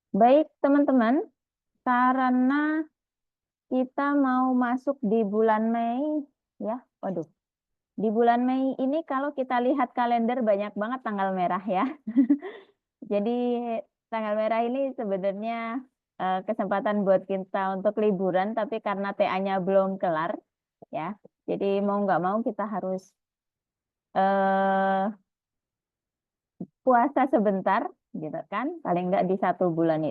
Baik, teman-teman, karena kita mau masuk di bulan Mei, ya. Waduh, di bulan Mei ini kalau kita lihat kalender banyak banget tanggal merah ya. Jadi tanggal merah ini sebenarnya kesempatan buat kita untuk liburan, tapi karena TA-nya belum kelar, ya. Jadi mau nggak mau kita harus eh, puasa sebentar, gitu kan? Paling nggak di satu bulan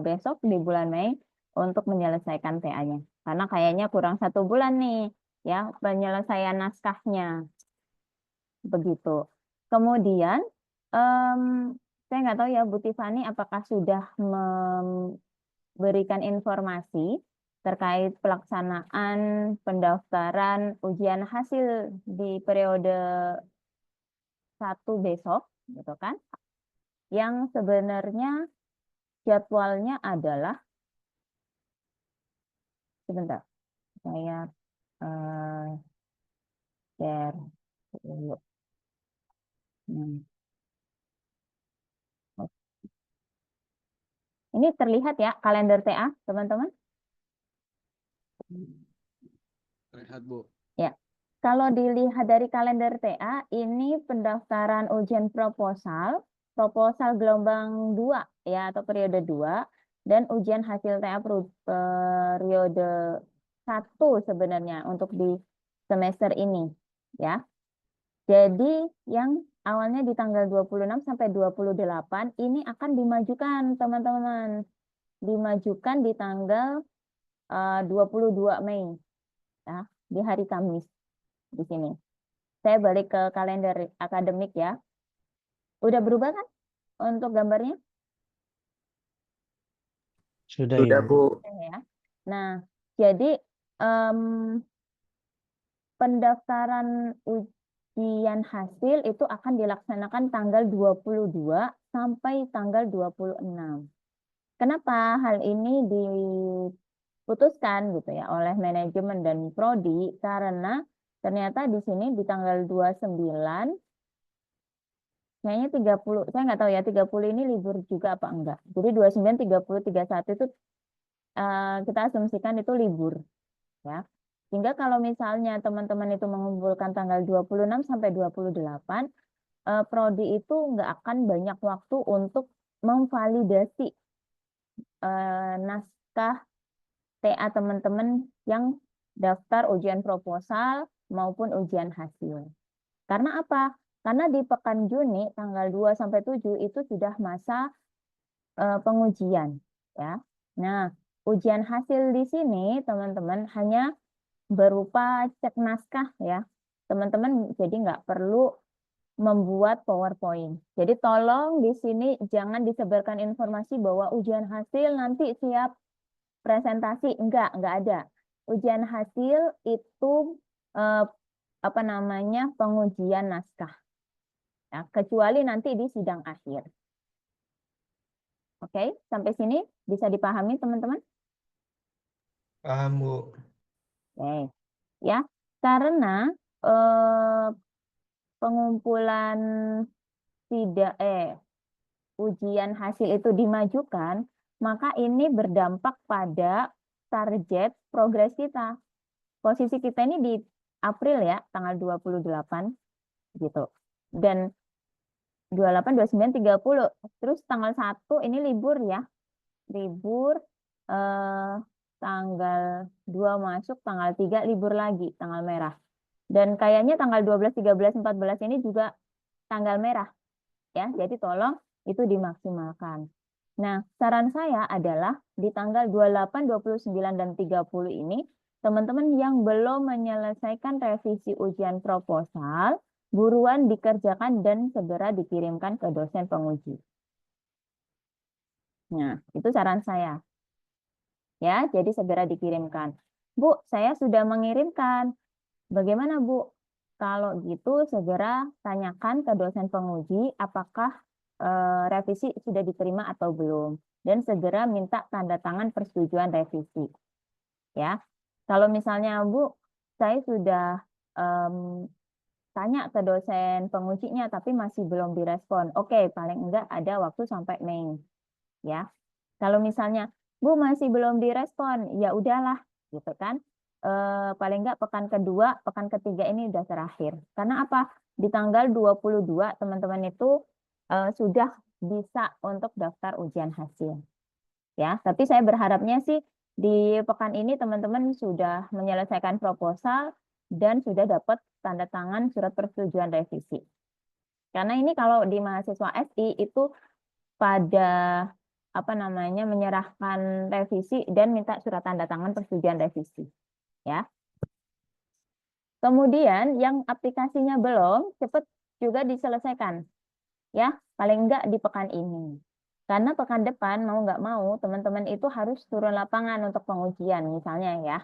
besok di bulan Mei untuk menyelesaikan TA-nya. Karena kayaknya kurang satu bulan nih, ya penyelesaian naskahnya begitu. Kemudian em, saya nggak tahu ya Bu Tiffany apakah sudah memberikan informasi terkait pelaksanaan pendaftaran ujian hasil di periode 1 besok, gitu kan? Yang sebenarnya jadwalnya adalah, sebentar, saya eh, share dulu. Hmm. Ini terlihat ya kalender TA, teman-teman? Lihat, Bu. Ya. Kalau dilihat dari kalender TA, ini pendaftaran ujian proposal, proposal gelombang 2 ya atau periode 2 dan ujian hasil TA periode 1 sebenarnya untuk di semester ini ya. Jadi yang awalnya di tanggal 26 sampai 28 ini akan dimajukan teman-teman. Dimajukan di tanggal 22 Mei ya, di hari Kamis di sini. Saya balik ke kalender akademik ya. Udah berubah kan untuk gambarnya? Sudah Sudah, Ibu. Bu. Ya. Nah, jadi em, pendaftaran ujian hasil itu akan dilaksanakan tanggal 22 sampai tanggal 26. Kenapa hal ini diputuskan gitu ya oleh manajemen dan prodi? Karena ternyata di sini di tanggal 29 kayaknya 30, saya nggak tahu ya 30 ini libur juga apa enggak. Jadi 29, 30, 31 itu kita asumsikan itu libur ya. Sehingga kalau misalnya teman-teman itu mengumpulkan tanggal 26 sampai 28, prodi itu nggak akan banyak waktu untuk memvalidasi naskah TA teman-teman yang daftar ujian proposal maupun ujian hasil. Karena apa? Karena di pekan Juni tanggal 2 sampai 7 itu sudah masa pengujian ya. Nah, ujian hasil di sini teman-teman hanya berupa cek naskah ya. Teman-teman jadi nggak perlu membuat PowerPoint. Jadi tolong di sini jangan disebarkan informasi bahwa ujian hasil nanti siap presentasi. Enggak ada. Ujian hasil itu eh, apa namanya pengujian naskah. Ya, kecuali nanti di sidang akhir. Oke, sampai sini bisa dipahami teman-teman? Paham, Bu. Oke, ya. Karena eh, pengumpulan tidak ujian hasil itu dimajukan, maka ini berdampak pada target progres kita. Posisi kita ini di April ya, tanggal 28 gitu. Dan 28, 29, 30. Terus tanggal 1 ini libur ya. Libur eh, tanggal 2 masuk, tanggal 3 libur lagi, tanggal merah. Dan kayaknya tanggal 12, 13, 14 ini juga tanggal merah ya. Jadi tolong itu dimaksimalkan. Nah, saran saya adalah di tanggal 28, 29, dan 30 ini, teman-teman yang belum menyelesaikan revisi ujian proposal, buruan dikerjakan dan segera dikirimkan ke dosen penguji. Nah, itu saran saya. Ya, jadi segera dikirimkan. Bu, saya sudah mengirimkan. Bagaimana, Bu? Kalau gitu, segera tanyakan ke dosen penguji apakah revisi sudah diterima atau belum. Dan segera minta tanda tangan persetujuan revisi. Ya, kalau misalnya, Bu, saya sudah em, tanya ke dosen pengujinya, tapi masih belum direspon. Oke, paling enggak ada waktu sampai Mei. Ya, Kalau misalnya, Bu masih belum direspon, ya udahlah, gitu kan. Paling nggak pekan kedua, pekan ketiga ini udah terakhir. Karena apa? Di tanggal 22 teman-teman itu sudah bisa untuk daftar ujian hasil. Ya, tapi saya berharapnya sih di pekan ini teman-teman sudah menyelesaikan proposal dan sudah dapat tanda tangan surat persetujuan revisi. Karena ini kalau di mahasiswa SI itu pada apa namanya menyerahkan revisi dan minta surat tanda tangan persetujuan revisi, ya. Kemudian yang aplikasinya belum cepat juga diselesaikan, ya, paling enggak di pekan ini. Karena pekan depan mau nggak mau teman-teman itu harus turun lapangan untuk pengujian misalnya ya.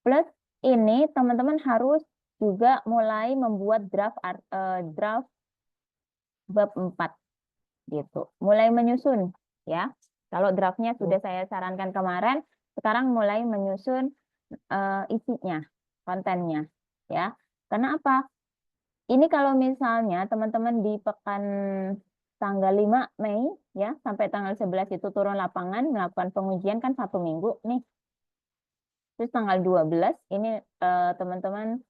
Plus ini teman-teman harus juga mulai membuat draft bab 4 gitu. Mulai menyusun ya. Kalau draftnya sudah saya sarankan kemarin, sekarang mulai menyusun isinya, kontennya ya. Karena apa? Ini kalau misalnya teman-teman di pekan tanggal 5 Mei ya sampai tanggal 11 itu turun lapangan melakukan pengujian kan 1 minggu nih. Terus tanggal 12 ini teman-teman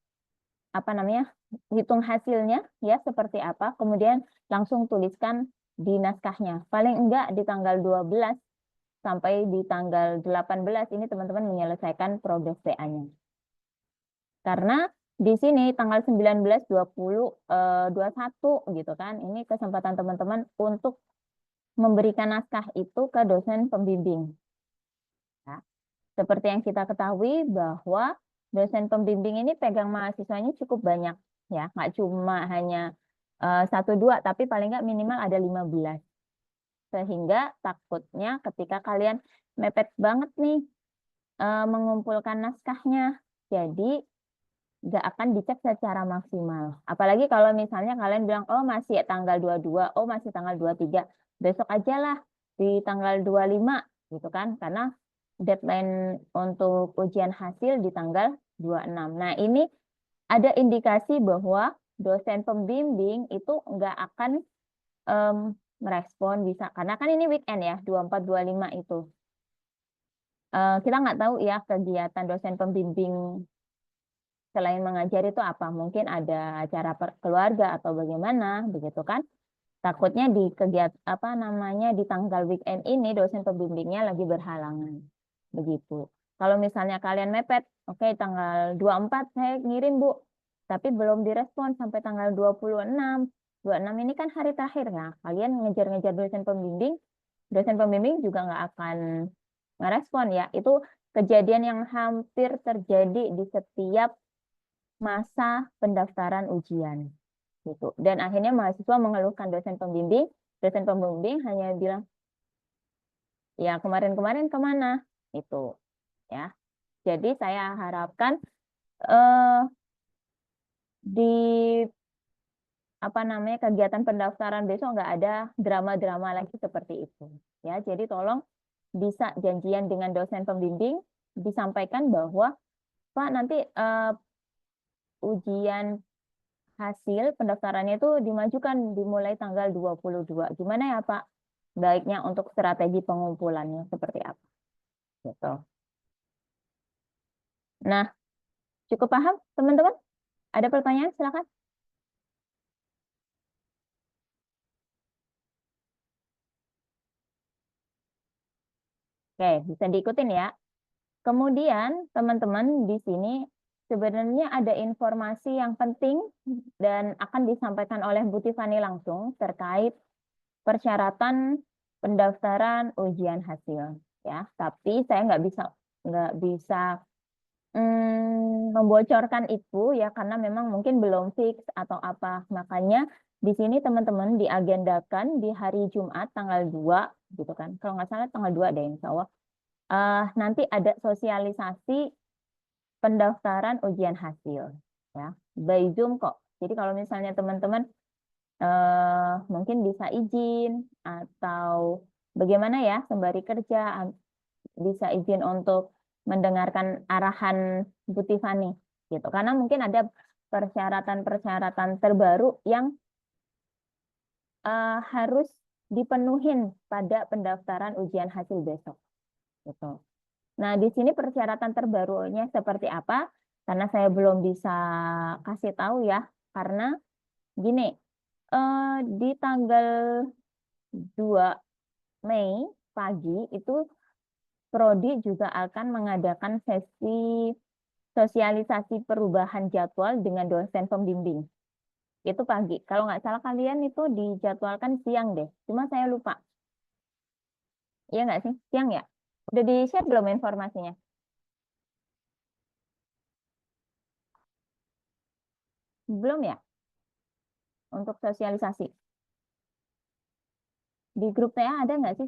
apa namanya? Hitung hasilnya ya seperti apa, kemudian langsung tuliskan di naskahnya. Paling enggak di tanggal 12 sampai di tanggal 18 ini teman-teman menyelesaikan progres PA-nya. Karena di sini tanggal 19, 20, 21 gitu kan. Ini kesempatan teman-teman untuk memberikan naskah itu ke dosen pembimbing. Ya. Seperti yang kita ketahui bahwa dosen pembimbing ini pegang mahasiswanya cukup banyak ya, nggak cuma hanya 1-2 tapi paling nggak minimal ada 15. Sehingga takutnya ketika kalian mepet banget nih mengumpulkan naskahnya, jadi nggak akan dicek secara maksimal. Apalagi kalau misalnya kalian bilang, oh masih tanggal 22, oh masih tanggal 23, besok aja lah di tanggal 25, gitu kan. Karena deadline untuk ujian hasil di tanggal 26. Nah ini ada indikasi bahwa dosen pembimbing itu nggak akan merespon bisa. Karena kan ini weekend ya, 24, 25 itu. Kita nggak tahu ya kegiatan dosen pembimbing selain mengajar itu apa? Mungkin ada acara keluarga atau bagaimana, begitu kan? Takutnya di kegiatan apa namanya di tanggal weekend ini dosen pembimbingnya lagi berhalangan. Begitu. Kalau misalnya kalian mepet, oke tanggal 24 saya ngirim, Bu. Tapi belum direspon sampai tanggal 26. 26 ini kan hari terakhir ya. Kalian ngejar-ngejar dosen pembimbing juga nggak akan ngerespon ya. Itu kejadian yang hampir terjadi di setiap masa pendaftaran ujian gitu. Dan akhirnya mahasiswa mengeluhkan dosen pembimbing hanya bilang, ya kemarin-kemarin kemana? Itu ya. Jadi saya harapkan di apa namanya kegiatan pendaftaran besok nggak ada drama-drama lagi seperti itu. Ya, jadi tolong bisa janjian dengan dosen pembimbing, disampaikan bahwa Pak nanti ujian hasil pendaftarannya itu dimajukan dimulai tanggal 22. Gimana ya Pak? Baiknya untuk strategi pengumpulannya seperti apa? Gitu. Nah, cukup paham teman-teman? Ada pertanyaan? Silakan. Oke, bisa diikutin ya. Kemudian teman-teman di sini sebenarnya ada informasi yang penting dan akan disampaikan oleh Bu Tiffany langsung terkait persyaratan pendaftaran ujian hasil ya. Tapi saya nggak bisa membocorkan itu ya karena memang mungkin belum fix atau apa. Makanya di sini teman-teman diagendakan di hari Jumat tanggal 2 gitu kan. Kalau nggak salah tanggal 2 deh insya Allah. Nanti ada sosialisasi pendaftaran ujian hasil ya by Zoom kok. Jadi kalau misalnya teman-teman mungkin bisa izin atau bagaimana ya sembari kerja bisa izin untuk mendengarkan arahan Bu Tiffany gitu. Karena mungkin ada persyaratan-persyaratan terbaru yang harus dipenuhin pada pendaftaran ujian hasil besok. Gitu. Nah, di sini persyaratan terbarunya seperti apa? Karena saya belum bisa kasih tahu ya, karena gini, di tanggal 2 Mei pagi itu Prodi juga akan mengadakan sesi sosialisasi perubahan jadwal dengan dosen pembimbing. Itu pagi. Kalau nggak salah kalian itu dijadwalkan siang deh. Cuma saya lupa. Iya nggak sih? Siang ya? Udah di-share belum informasinya? Belum ya? Untuk sosialisasi. Di grup TA ada nggak sih?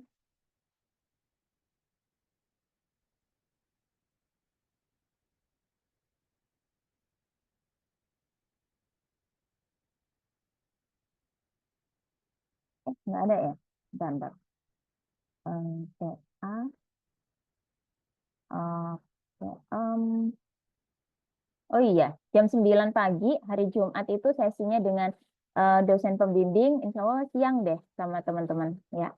Nggak ada ya? Bentar, bentar. TA. Oke. Oh iya, jam 9 pagi hari Jumat itu sesinya dengan dosen pembimbing. Insya Allah siang deh sama teman-teman. Ya.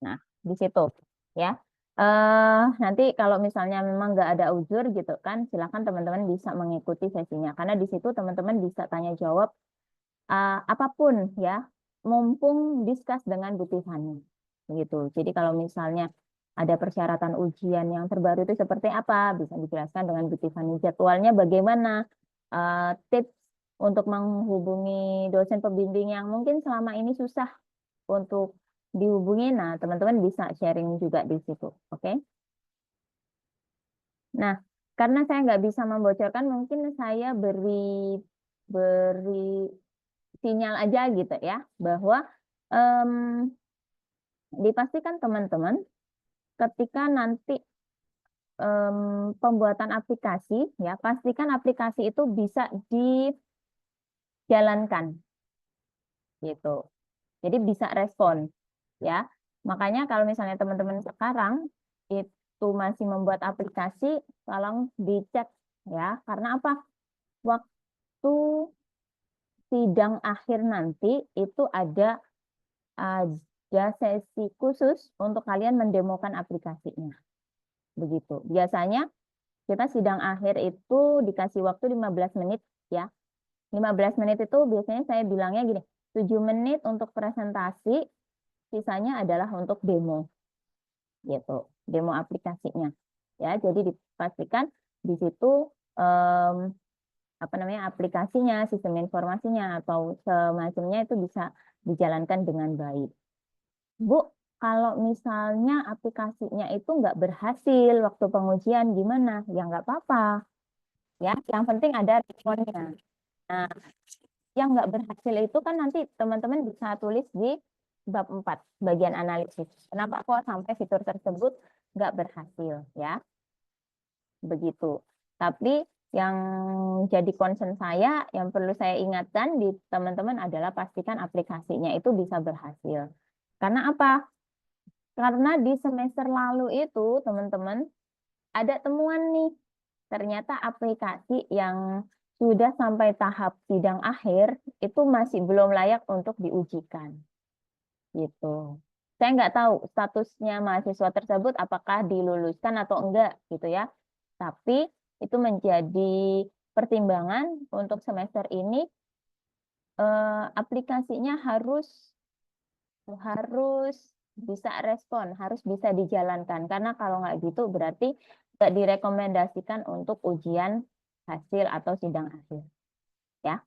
Nah, di situ ya. Nanti kalau misalnya memang nggak ada uzur gitu kan, silakan teman-teman bisa mengikuti sesinya. Karena di situ teman-teman bisa tanya jawab apapun ya, mumpung diskus dengan Bu Tiffany. Gitu. Jadi kalau misalnya ada persyaratan ujian yang terbaru itu seperti apa, bisa dijelaskan dengan Bu Tiffany. Jadwalnya bagaimana, tips untuk menghubungi dosen pembimbing yang mungkin selama ini susah untuk dihubungi. Nah, teman-teman bisa sharing juga di situ. Oke? Nah, karena saya nggak bisa membocorkan, mungkin saya beri sinyal aja gitu ya, bahwa em, dipastikan teman-teman ketika nanti pembuatan aplikasi, ya pastikan aplikasi itu bisa dijalankan gitu. Jadi bisa respon ya. Makanya kalau misalnya teman-teman sekarang itu masih membuat aplikasi, tolong dicek ya. Karena apa? Waktu sidang akhir nanti itu ada sesi khusus untuk kalian mendemokan aplikasinya. Begitu. Biasanya kita sidang akhir itu dikasih waktu 15 menit ya. 15 menit itu biasanya saya bilangnya gini, 7 menit untuk presentasi, sisanya adalah untuk demo gitu, demo aplikasinya. Ya, jadi dipastikan di situ em, apa namanya aplikasinya, sistem informasinya atau semacamnya itu bisa dijalankan dengan baik. Bu, kalau misalnya aplikasinya itu nggak berhasil waktu pengujian gimana? Ya nggak apa-apa. Ya, yang penting ada responnya. Nah, yang nggak berhasil itu kan nanti teman-teman bisa tulis di bab 4 bagian analisis. Kenapa kok sampai fitur tersebut nggak berhasil ya? Begitu. Tapi yang jadi concern saya, yang perlu saya ingatkan di teman-teman adalah pastikan aplikasinya itu bisa berhasil. Karena apa? Karena di semester lalu itu teman-teman ada temuan nih. Ternyata aplikasi yang sudah sampai tahap sidang akhir itu masih belum layak untuk diujikan. Gitu. Saya nggak tahu statusnya mahasiswa tersebut apakah diluluskan atau enggak gitu ya. Tapi itu menjadi pertimbangan untuk semester ini aplikasinya harus harus bisa respon, harus bisa dijalankan. Karena kalau nggak gitu berarti nggak direkomendasikan untuk ujian hasil atau sidang akhir. Ya,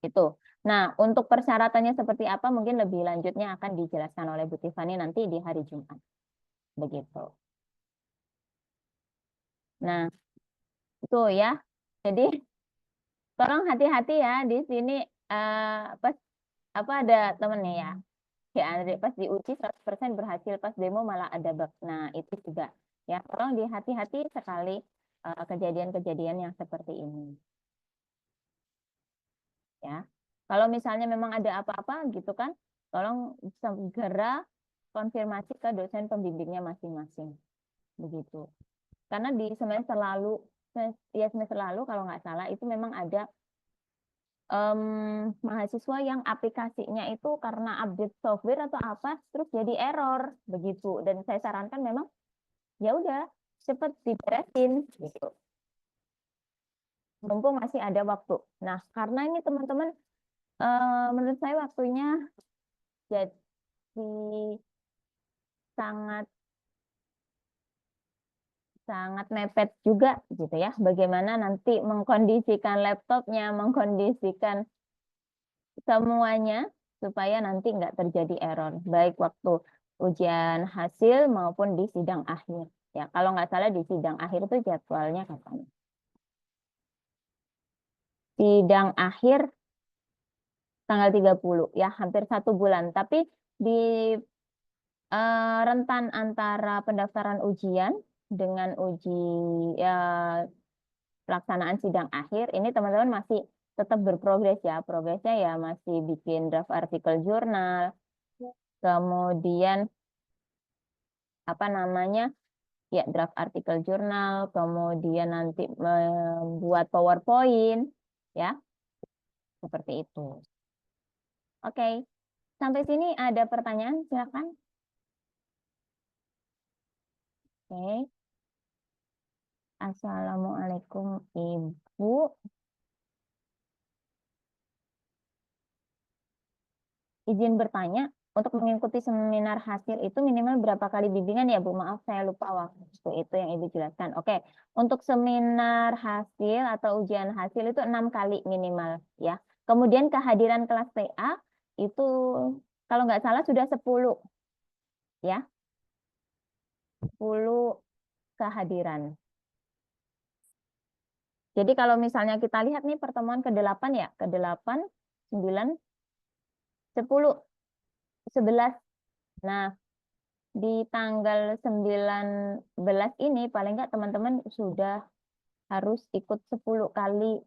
itu. Nah, untuk persyaratannya seperti apa mungkin lebih lanjutnya akan dijelaskan oleh Bu Tiffany nanti di hari Jumat. Begitu. Nah, itu ya. Jadi tolong hati-hati ya di sini pas apa ada temennya ya. Ya, Andre pas diuji 100% berhasil, pas demo malah ada bug. Nah, itu juga ya. Tolong dihati-hati sekali kejadian-kejadian yang seperti ini ya. Kalau misalnya memang ada apa-apa gitu kan, tolong segera konfirmasi ke dosen pembimbingnya masing-masing. Begitu. Karena di semester lalu ya semester lalu kalau nggak salah itu memang ada mahasiswa yang aplikasinya itu karena update software atau apa terus jadi error begitu, dan saya sarankan memang ya udah cepet diberesin gitu mumpung masih ada waktu. Nah karena ini teman-teman menurut saya waktunya jadi sangat sangat mepet juga gitu ya, bagaimana nanti mengkondisikan laptopnya, mengkondisikan semuanya supaya nanti nggak terjadi error baik waktu ujian hasil maupun di sidang akhir ya. Kalau nggak salah di sidang akhir itu jadwalnya kapan? Sidang akhir tanggal 30 ya, hampir 1 bulan, tapi di rentan antara pendaftaran ujian dengan uji pelaksanaan sidang akhir ini teman-teman masih tetap berprogres ya. Progresnya ya masih bikin draft artikel jurnal, kemudian apa namanya ya draft artikel jurnal, kemudian nanti membuat PowerPoint ya, seperti itu. Oke, sampai sini ada pertanyaan, silakan. Oke. Assalamualaikum Ibu. Izin bertanya, untuk mengikuti seminar hasil itu minimal berapa kali bimbingan ya Bu? Maaf saya lupa waktu itu yang Ibu jelaskan. Oke, untuk seminar hasil atau ujian hasil itu 6 kali minimal ya. Kemudian kehadiran kelas TA itu kalau nggak salah sudah 10 ya. 10 kehadiran. Jadi kalau misalnya kita lihat nih pertemuan ke-8 ya, ke-8, 9, 10, 11. Nah, di tanggal 19 ini paling nggak teman-teman sudah harus ikut 10 kali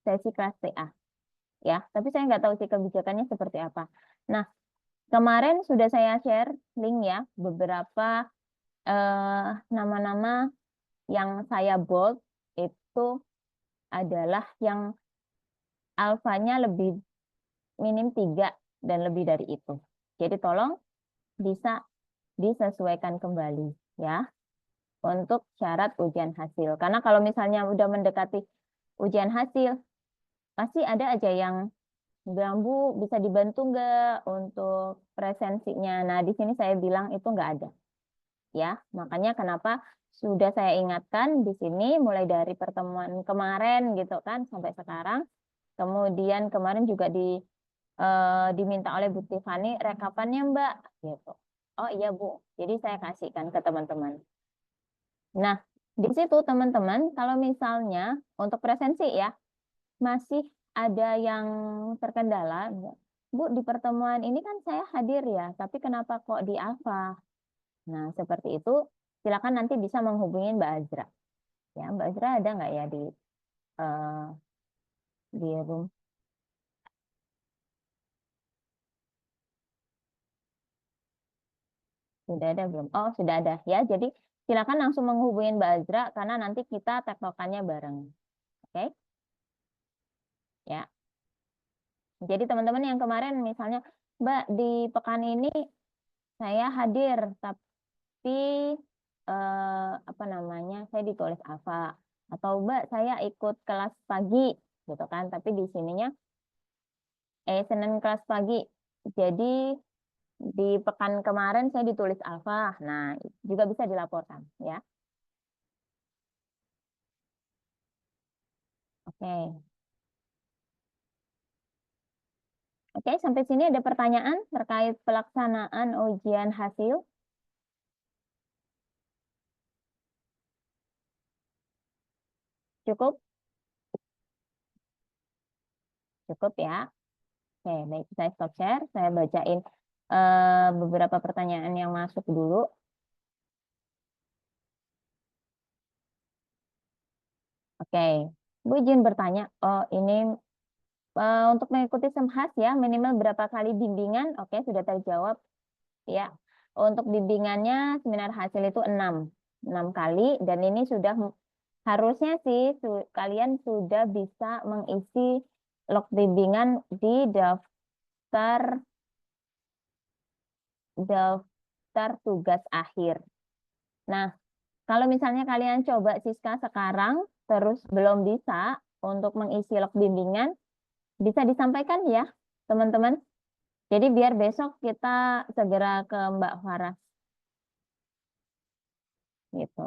sesi kelas TA ya. Tapi saya nggak tahu sih kebijakannya seperti apa. Nah, kemarin sudah saya share link ya beberapa nama-nama yang saya bold itu adalah yang alfanya lebih minim 3 dan lebih dari itu. Jadi tolong bisa disesuaikan kembali ya untuk syarat ujian hasil. Karena kalau misalnya udah mendekati ujian hasil, pasti ada aja yang bilang, Bu, bisa dibantu nggak untuk presensinya? Nah, di sini saya bilang itu nggak ada. Ya, makanya kenapa sudah saya ingatkan di sini mulai dari pertemuan kemarin gitu kan sampai sekarang. Kemudian kemarin juga diminta oleh Bu Tiffany rekapannya Mbak gitu. Oh iya Bu, jadi saya kasihkan ke teman-teman. Nah, di situ teman-teman kalau misalnya untuk presensi ya masih ada yang terkendala, Bu di pertemuan ini kan saya hadir ya, tapi kenapa kok di Alfa? Nah, seperti itu silakan nanti bisa menghubungi Mbak Azra. Ya, Mbak Azra ada nggak ya eh, di room? Sudah ada belum? Oh, sudah ada ya. Jadi silakan langsung menghubungi Mbak Azra karena nanti kita tektokannya bareng. Oke? Ya. Jadi teman-teman yang kemarin misalnya, Mbak di pekan ini saya hadir, tapi apa namanya, saya ditulis Alfa. Atau Mbak saya ikut kelas pagi, gitu kan? Tapi di sininya, Senin kelas pagi. Jadi di pekan kemarin saya ditulis Alfa. Nah, juga bisa dilaporkan, ya. Oke. Oke, sampai sini ada pertanyaan terkait pelaksanaan ujian hasil? Cukup? Cukup ya. Oke, baik. Saya stop share. Saya bacain beberapa pertanyaan yang masuk dulu. Oke, Bu izin bertanya. Oh, ini untuk mengikuti SEMHAS ya, minimal berapa kali bimbingan? Oke, sudah terjawab ya. Untuk bimbingannya seminar hasil itu 6 kali dan ini sudah harusnya sih kalian sudah bisa mengisi log bimbingan di daftar tugas akhir. Nah, kalau misalnya kalian coba Siska sekarang terus belum bisa untuk mengisi log bimbingan, bisa disampaikan ya, teman-teman. Jadi biar besok kita segera ke Mbak Farah. Gitu.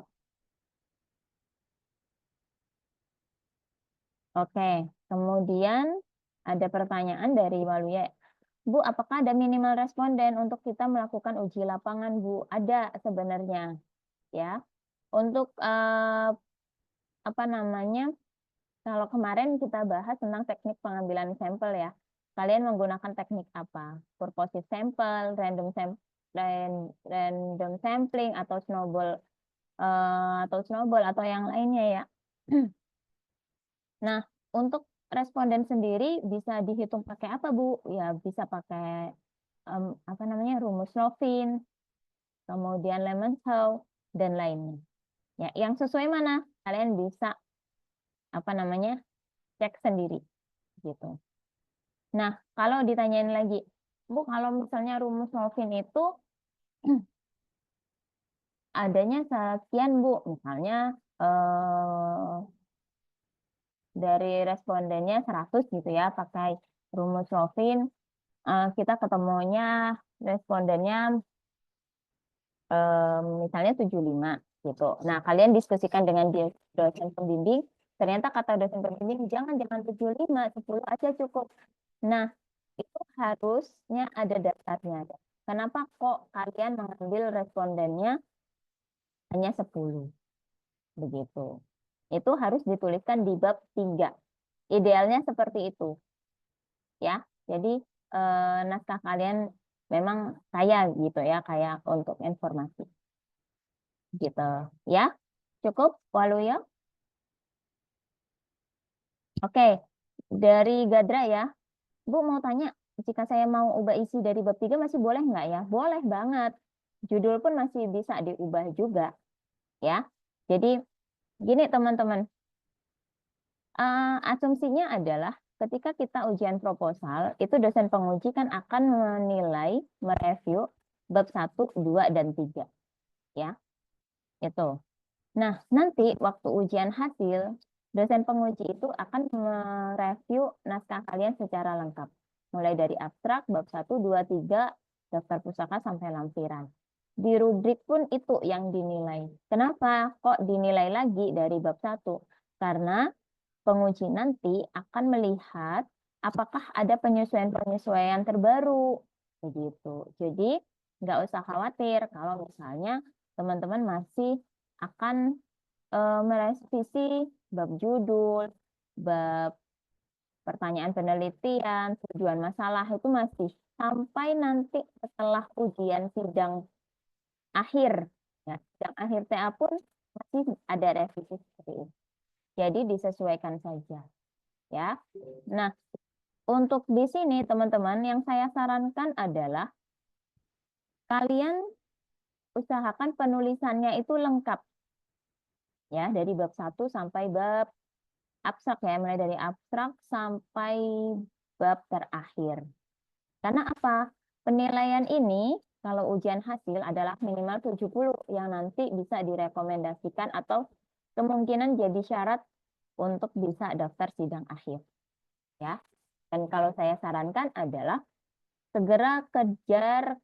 Oke, kemudian ada pertanyaan dari Waluya. Bu, apakah ada minimal responden untuk kita melakukan uji lapangan, Bu? Ada sebenarnya, ya. Untuk apa namanya? Kalau kemarin kita bahas tentang teknik pengambilan sampel ya. Kalian menggunakan teknik apa? Purposive sample, random sampling atau snowball atau yang lainnya ya. Nah, untuk responden sendiri bisa dihitung pakai apa, Bu? Ya, bisa pakai apa namanya? Rumus Lovin, kemudian Lemons-Howe dan lainnya. Ya, yang sesuai mana? Kalian bisa apa namanya? Cek sendiri gitu. Nah, kalau ditanyain lagi, Bu, kalau misalnya rumus Lovin itu adanya sekian, Bu. Misalnya dari respondennya 100 gitu ya, pakai rumus Lovin, kita ketemunya respondennya misalnya 75 gitu. Nah, kalian diskusikan dengan dosen pembimbing, ternyata kata dosen pembimbing, jangan 75, 10 aja cukup. Nah, itu harusnya ada dasarnya. Kenapa kok kalian mengambil respondennya hanya 10? Begitu. Itu harus dituliskan di bab 3. Idealnya seperti itu. Ya. Jadi naskah kalian memang kaya gitu ya, kaya untuk informasi. Gitu. Ya. Cukup, Waluyo? Oke. Dari Gadra ya. Bu mau tanya, jika saya mau ubah isi dari bab 3 masih boleh nggak ya? Boleh banget. Judul pun masih bisa diubah juga. Ya. Jadi gini teman-teman, asumsinya adalah ketika kita ujian proposal, itu dosen penguji kan akan menilai, mereview bab 1, 2, dan 3. Ya, itu. Nah, nanti waktu ujian hasil, dosen penguji itu akan mereview naskah kalian secara lengkap. Mulai dari abstrak, bab 1, 2, 3, daftar pusaka, sampai lampiran. Di rubrik pun itu yang dinilai. Kenapa kok dinilai lagi dari bab 1? Karena penguji nanti akan melihat apakah ada penyesuaian-penyesuaian terbaru. Begitu. Jadi, nggak usah khawatir kalau misalnya teman-teman masih akan merevisi bab judul, bab pertanyaan penelitian, tujuan masalah itu masih sampai nanti setelah ujian sidang akhir. Ya, sidang akhir TA pun masih ada revisi seperti itu. Jadi disesuaikan saja. Ya. Nah, untuk di sini teman-teman yang saya sarankan adalah kalian usahakan penulisannya itu lengkap. Ya, dari bab 1 sampai bab abstrak ya, mulai dari abstrak sampai bab terakhir. Karena apa? Penilaian ini kalau ujian hasil adalah minimal 70 yang nanti bisa direkomendasikan atau kemungkinan jadi syarat untuk bisa daftar sidang akhir. Ya. Dan kalau saya sarankan adalah segera kejar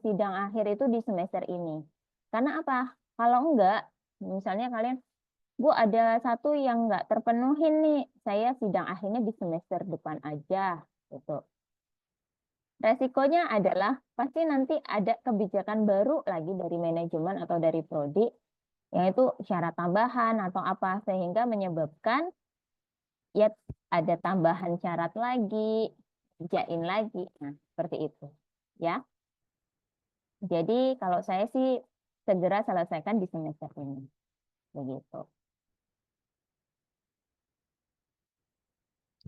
sidang akhir itu di semester ini. Karena apa? Kalau enggak, misalnya kalian, Bu, ada satu yang nggak terpenuhi nih, saya sidang akhirnya di semester depan aja. Gitu. Resikonya adalah pasti nanti ada kebijakan baru lagi dari manajemen atau dari prodi, yang itu syarat tambahan atau apa, sehingga menyebabkan ya ada tambahan syarat lagi, kerjain lagi. Nah, seperti itu. Ya. Jadi kalau saya sih segera selesaikan di semester ini. Begitu.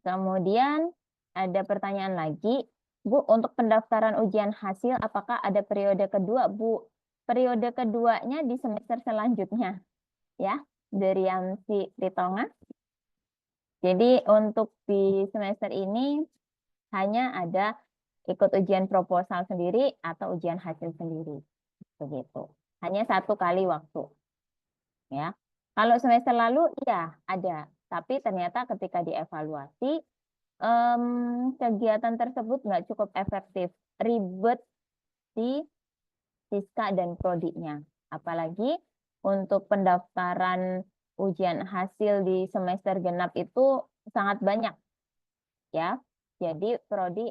Kemudian ada pertanyaan lagi, Bu, untuk pendaftaran ujian hasil apakah ada periode kedua, Bu? Periode keduanya di semester selanjutnya, ya. Deriamsi Ritonga. Jadi untuk di semester ini hanya ada ikut ujian proposal sendiri atau ujian hasil sendiri. Begitu. Hanya 1 kali waktu. Ya. Kalau semester lalu ya ada, tapi ternyata ketika dievaluasi kegiatan tersebut nggak cukup efektif, ribet di Siska dan prodinya. Apalagi untuk pendaftaran ujian hasil di semester genap itu sangat banyak, ya. Jadi prodi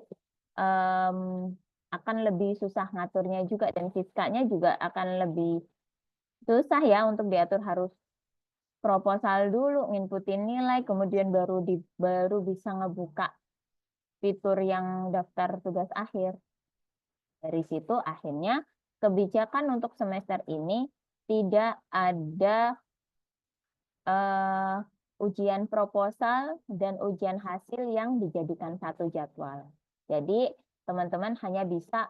akan lebih susah ngaturnya juga, dan Siskanya juga akan lebih susah ya untuk diatur, harus proposal dulu, nginputin nilai, kemudian baru bisa ngebuka fitur yang daftar tugas akhir. Dari situ akhirnya kebijakan untuk semester ini tidak ada ujian proposal dan ujian hasil yang dijadikan satu jadwal. Jadi teman-teman hanya bisa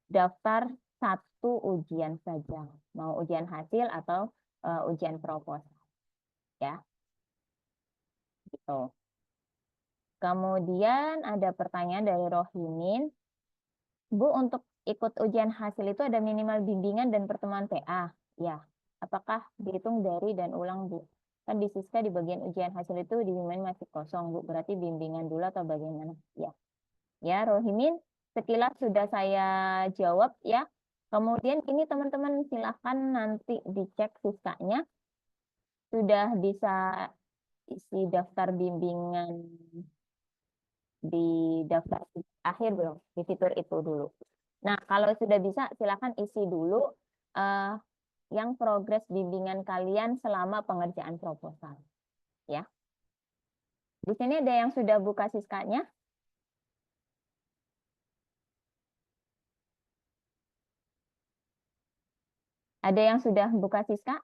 daftar 1 ujian saja, mau ujian hasil atau ujian proposal, ya. Gitu. Kemudian ada pertanyaan dari Rohimin. Bu, untuk ikut ujian hasil itu ada minimal bimbingan dan pertemuan TA. Ya, apakah dihitung dari dan ulang, Bu? Kan di Siska di bagian ujian hasil itu dibimbingan masih kosong, Bu. Berarti bimbingan dulu atau bagaimana? Ya, ya Rohimin, sekilas sudah saya jawab ya. Kemudian ini teman-teman silahkan nanti dicek Siskanya. Sudah bisa isi daftar bimbingan di daftar akhir belum? Di fitur itu dulu. Nah, kalau sudah bisa, silakan isi dulu yang progres bimbingan kalian selama pengerjaan proposal. Ya. Di sini ada yang sudah buka Siskanya? Ada yang sudah buka Siska?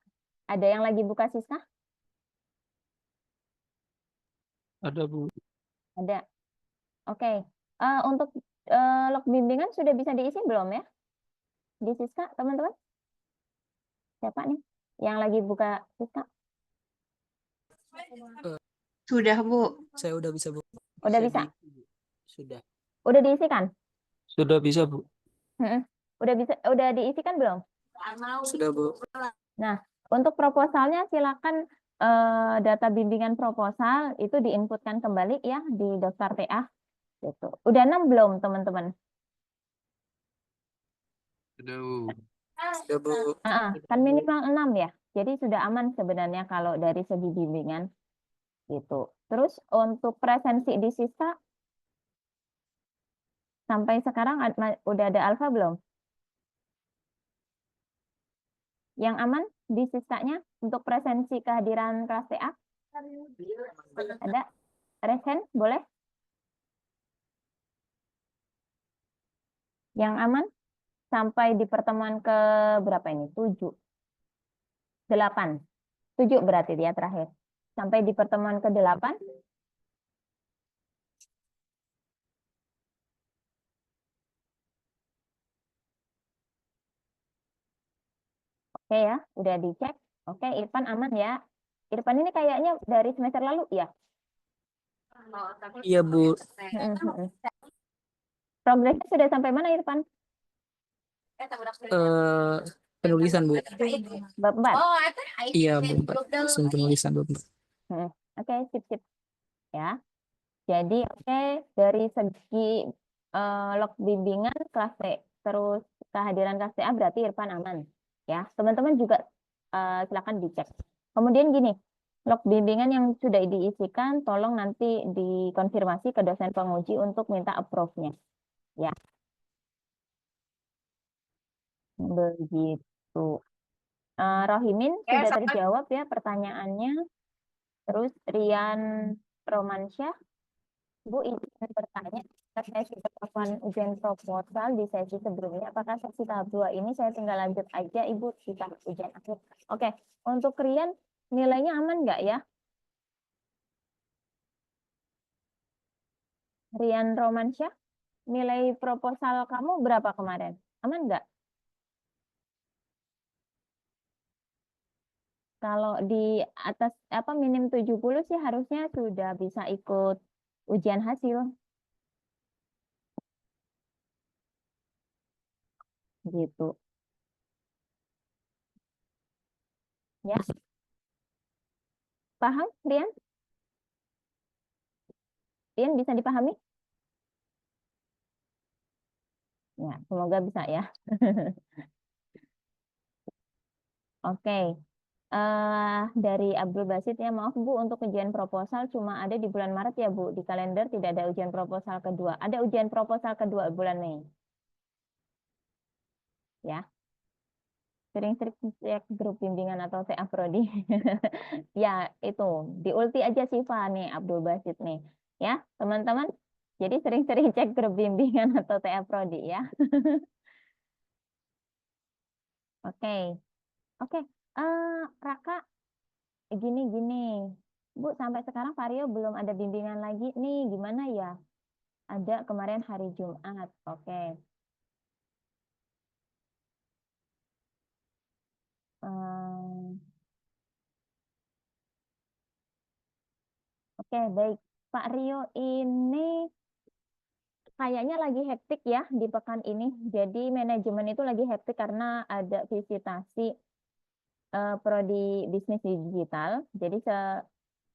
Ada yang lagi buka Siska? Ada, Bu. Ada. Oke. Untuk log bimbingan sudah bisa diisi belum ya? Di Siska, teman-teman? Siapa nih yang lagi buka Siska? Sudah, Bu. Saya udah bisa, Bu. Udah bisa? Sudah. Udah diisikan? Sudah bisa, Bu. Udah bisa, udah diisikan belum? Sudah, Bu. Nah, untuk proposalnya silakan data bimbingan proposal itu diinputkan kembali ya di daftar TA. Gitu. Udah 6 belum, teman-teman? Sudah, Bu. Sudah, Bu. Kan minimal 6 ya. Jadi sudah aman sebenarnya kalau dari segi bimbingan. Gitu. Terus untuk presensi di Siska sampai sekarang udah ada alfa belum? Yang aman di Siskanya untuk presensi kehadiran kelas TA? Ada? Resen, boleh? Yang aman sampai di pertemuan ke berapa ini? 7. 8. 7 berarti dia terakhir. Sampai di pertemuan ke-8. Oke ya, udah dicek. Oke, Irfan aman ya. Irfan ini kayaknya dari semester lalu ya? Iya, Bu. Progresnya sudah sampai mana, Irfan? Penulisan, Bu. Bab 4. Iya, Bu. Penulisan, Bu. Oke, sip. Ya. Jadi oke, dari segi log bimbingan kelas T, terus kehadiran kelas TA berarti Irfan aman. Ya, teman-teman juga silakan dicek. Kemudian gini, log bimbingan yang sudah diisikan tolong nanti dikonfirmasi ke dosen penguji untuk minta approve-nya. Ya. Begitu. Rohimin sudah terjawab ya pertanyaannya. Terus Rian Romansyah, Bu izin bertanya, sesi pertemuan ujian proposal di sesi sebelumnya, apakah sesi tahap 2 ini saya tinggal lanjut aja Ibu di tahap ujian akhir? Oke, untuk Rian nilainya aman nggak ya? Rian Romansyah, nilai proposal kamu berapa kemarin? Aman nggak? Kalau di atas apa minim 70 sih harusnya sudah bisa ikut ujian hasil gitu. Ya, paham, Rian? Rian bisa dipahami? Ya, semoga bisa ya. Oke. Dari Abdul Basit ya, maaf Bu, untuk ujian proposal cuma ada di bulan Maret ya Bu. Di kalender tidak ada ujian proposal kedua. Ada ujian proposal kedua bulan Mei. Ya, sering-sering cek grup bimbingan atau TA Prodi. Ya, itu. Di ulti aja sih Pak nih, Abdul Basit nih. Ya, teman-teman. Jadi sering-sering cek grup bimbingan atau TA Prodi ya. Oke. Oke. Raka, gini-gini. Bu, sampai sekarang Vario belum ada bimbingan lagi nih. Gimana ya? Ada kemarin hari Jumat. Oke. Ehm, Oke, baik. Pak Rio ini kayaknya lagi hektik ya di pekan ini. Jadi manajemen itu lagi hektik karena ada visitasi prodi bisnis digital. Jadi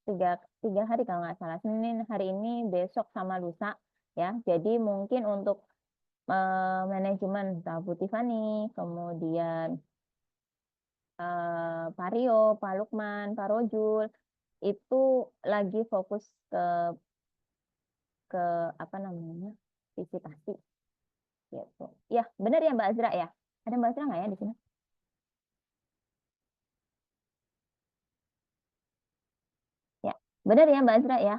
tiga, 3 hari kalau nggak salah. Senin hari ini, besok sama lusa ya. Jadi mungkin untuk manajemen Bu Tiffany, kemudian Pak Rio, Pak Lukman, Pak Rojul itu lagi fokus ke apa namanya visitasi gitu. Ya, benar ya Mbak Azra ya. Ada Mbak Azra nggak ya di sini? Ya, benar ya Mbak Azra ya.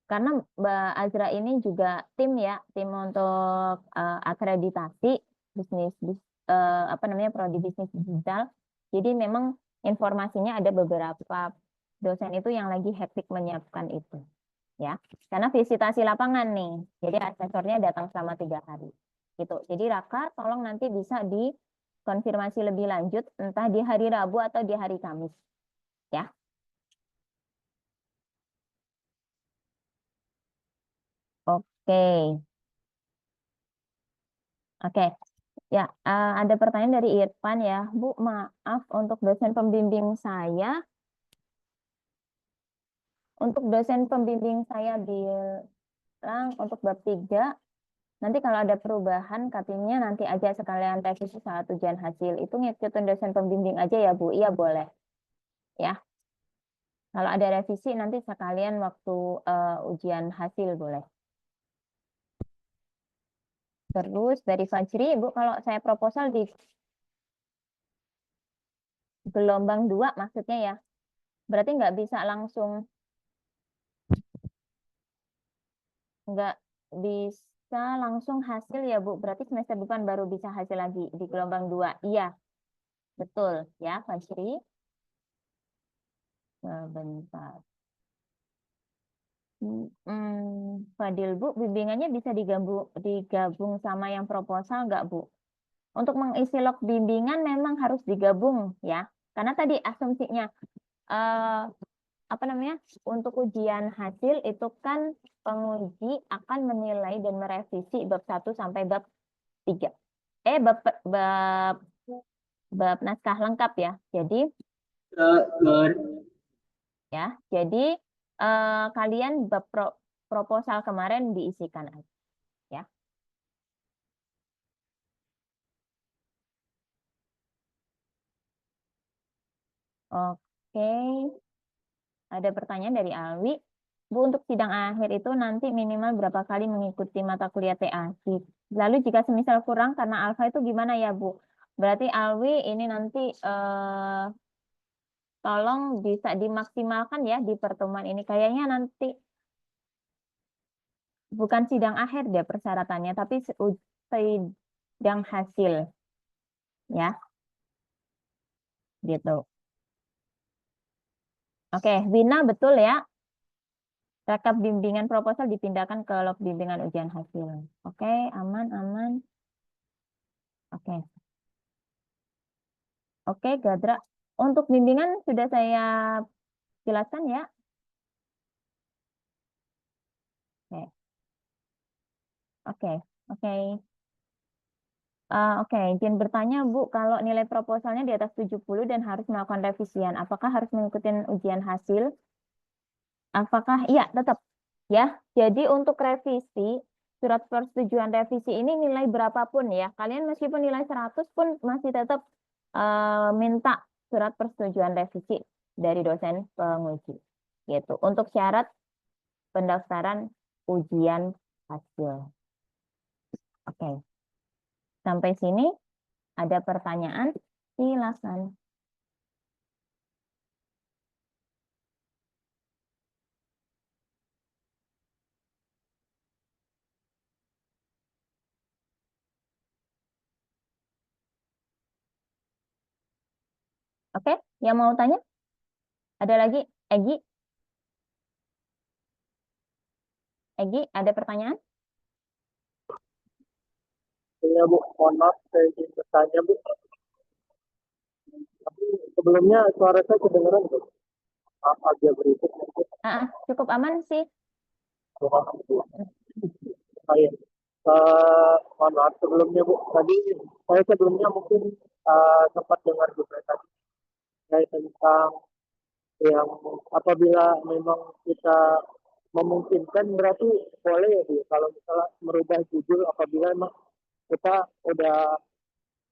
Karena Mbak Azra ini juga tim untuk akreditasi apa namanya prodi bisnis digital. Jadi memang informasinya ada beberapa dosen itu yang lagi hektik menyiapkan itu, ya. Karena visitasi lapangan nih, jadi asesornya datang selama 3 hari, gitu. Jadi Raka, tolong nanti bisa dikonfirmasi lebih lanjut, entah di hari Rabu atau di hari Kamis, ya. Oke, oke. Ya, ada pertanyaan dari Irfan ya. Bu, maaf untuk dosen pembimbing saya. Untuk dosen pembimbing saya bilang untuk bab 3, nanti kalau ada perubahan katanya nanti aja sekalian revisi saat ujian hasil. Itu ngikutin dosen pembimbing aja ya, Bu? Iya, boleh. Ya, kalau ada revisi nanti sekalian waktu ujian hasil boleh. Terus dari Fajri, Bu, kalau saya proposal di gelombang 2 maksudnya ya, berarti nggak bisa langsung hasil ya Bu. Berarti semester depan baru bisa hasil lagi di gelombang 2. Iya, betul ya Fajri. Bentar. Fadil Bu, bimbingannya bisa digabung sama yang proposal nggak Bu? Untuk mengisi log bimbingan memang harus digabung ya. Karena tadi asumsinya eh, apa namanya? Untuk ujian hasil itu kan penguji akan menilai dan merevisi bab 1 sampai bab 3. Bab bab bab naskah lengkap ya. Jadi ya, jadi kalian bab proposal kemarin diisikan aja ya. Oke, ada pertanyaan dari Alwi. Bu, untuk sidang akhir itu nanti minimal berapa kali mengikuti mata kuliah TA? Lalu jika semisal kurang karena alfa itu gimana ya, Bu? Berarti Alwi ini nanti tolong bisa dimaksimalkan ya di pertemuan ini. Kayaknya nanti bukan sidang akhir deh persyaratannya, tapi sidang hasil ya, gitu. Oke, Wina betul ya. Rekap bimbingan proposal dipindahkan ke log bimbingan ujian hasil. Oke, aman, aman. Oke. Oke, Gadra. Untuk bimbingan sudah saya jelaskan ya. Oke, oke. Oke, izin bertanya Bu, kalau nilai proposalnya di atas 70 dan harus melakukan revisian, apakah harus mengikuti ujian hasil? Apakah iya tetap ya. Jadi untuk revisi surat persetujuan revisi ini nilai berapapun ya. Kalian meskipun nilai 100 pun masih tetap minta surat persetujuan revisi dari dosen penguji. Gitu. Untuk syarat pendaftaran ujian hasil. Oke. Sampai sini ada pertanyaan? Silakan. Oke, yang mau tanya? Ada lagi? Egi? Egi, ada pertanyaan? Ya Bu, mohon maaf saya ingin bertanya Bu. Tapi sebelumnya suara saya kedengeran Bu. Maaf agak berisik mungkin. Cukup aman sih. Saya, mohon maaf sebelumnya Bu. Tadi saya sebelumnya mungkin sempat dengar juga tadi saya tentang yang apabila memang kita memungkinkan berarti boleh ya Bu. Kalau misalnya merubah judul apabila memang kita udah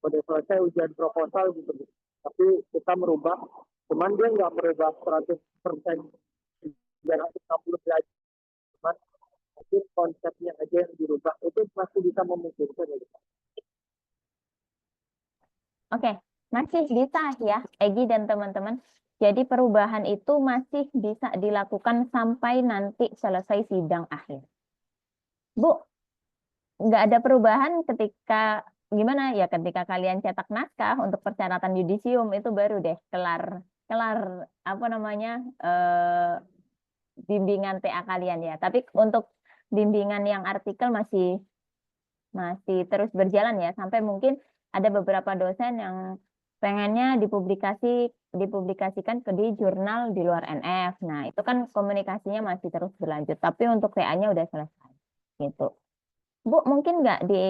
selesai ujian proposal gitu Bu. Tapi kita merubah, cuman dia nggak merubah 100% 360 derajat, cuman mungkin konsepnya aja yang dirubah, itu masih bisa memungkinkan ya. Oke, masih bisa ya, Egi dan teman-teman. Jadi perubahan itu masih bisa dilakukan sampai nanti selesai sidang akhir. Bu, nggak ada perubahan ketika gimana ya, ketika kalian cetak naskah untuk persyaratan yudisium itu baru deh kelar kelar apa namanya bimbingan TA kalian ya. Tapi untuk bimbingan yang artikel masih masih terus berjalan ya, sampai mungkin ada beberapa dosen yang pengennya dipublikasikan di jurnal di luar NF. Nah, itu kan komunikasinya masih terus berlanjut. Tapi untuk TA-nya udah selesai gitu. Bu, mungkin nggak di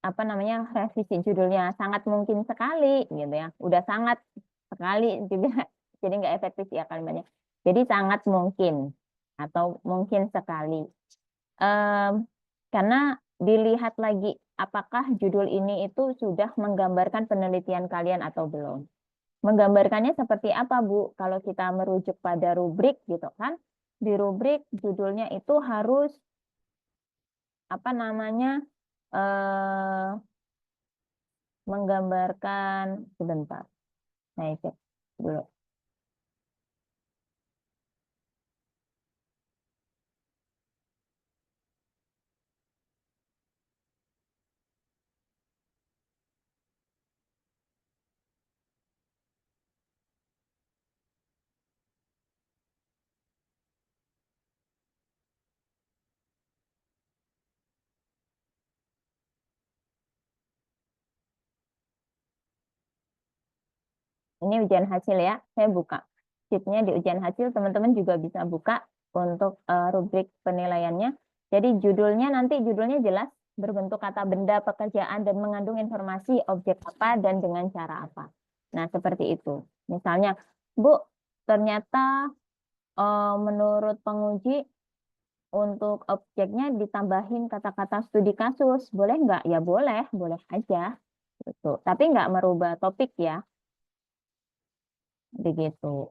apa namanya revisi judulnya, sangat mungkin sekali gitu ya. Udah sangat sekali juga jadi nggak efektif ya kalimatnya. Jadi sangat mungkin atau mungkin sekali. Em, karena dilihat lagi apakah judul ini itu sudah menggambarkan penelitian kalian atau belum. Menggambarkannya seperti apa, Bu? Kalau kita merujuk pada rubrik gitu kan. Di rubrik judulnya itu harus apa namanya? eh menggambarkan sebentar. Saya cek dulu. Ini ujian hasil ya. Saya buka sheetnya di ujian hasil. Teman-teman juga bisa buka untuk rubrik penilaiannya. Jadi judulnya jelas, berbentuk kata benda, pekerjaan, dan mengandung informasi objek apa dan dengan cara apa. Nah, seperti itu. Misalnya, Bu, ternyata menurut penguji untuk objeknya ditambahin kata-kata studi kasus. Boleh nggak? Ya boleh, boleh aja. Gitu. Tapi nggak merubah topik ya. Begitu.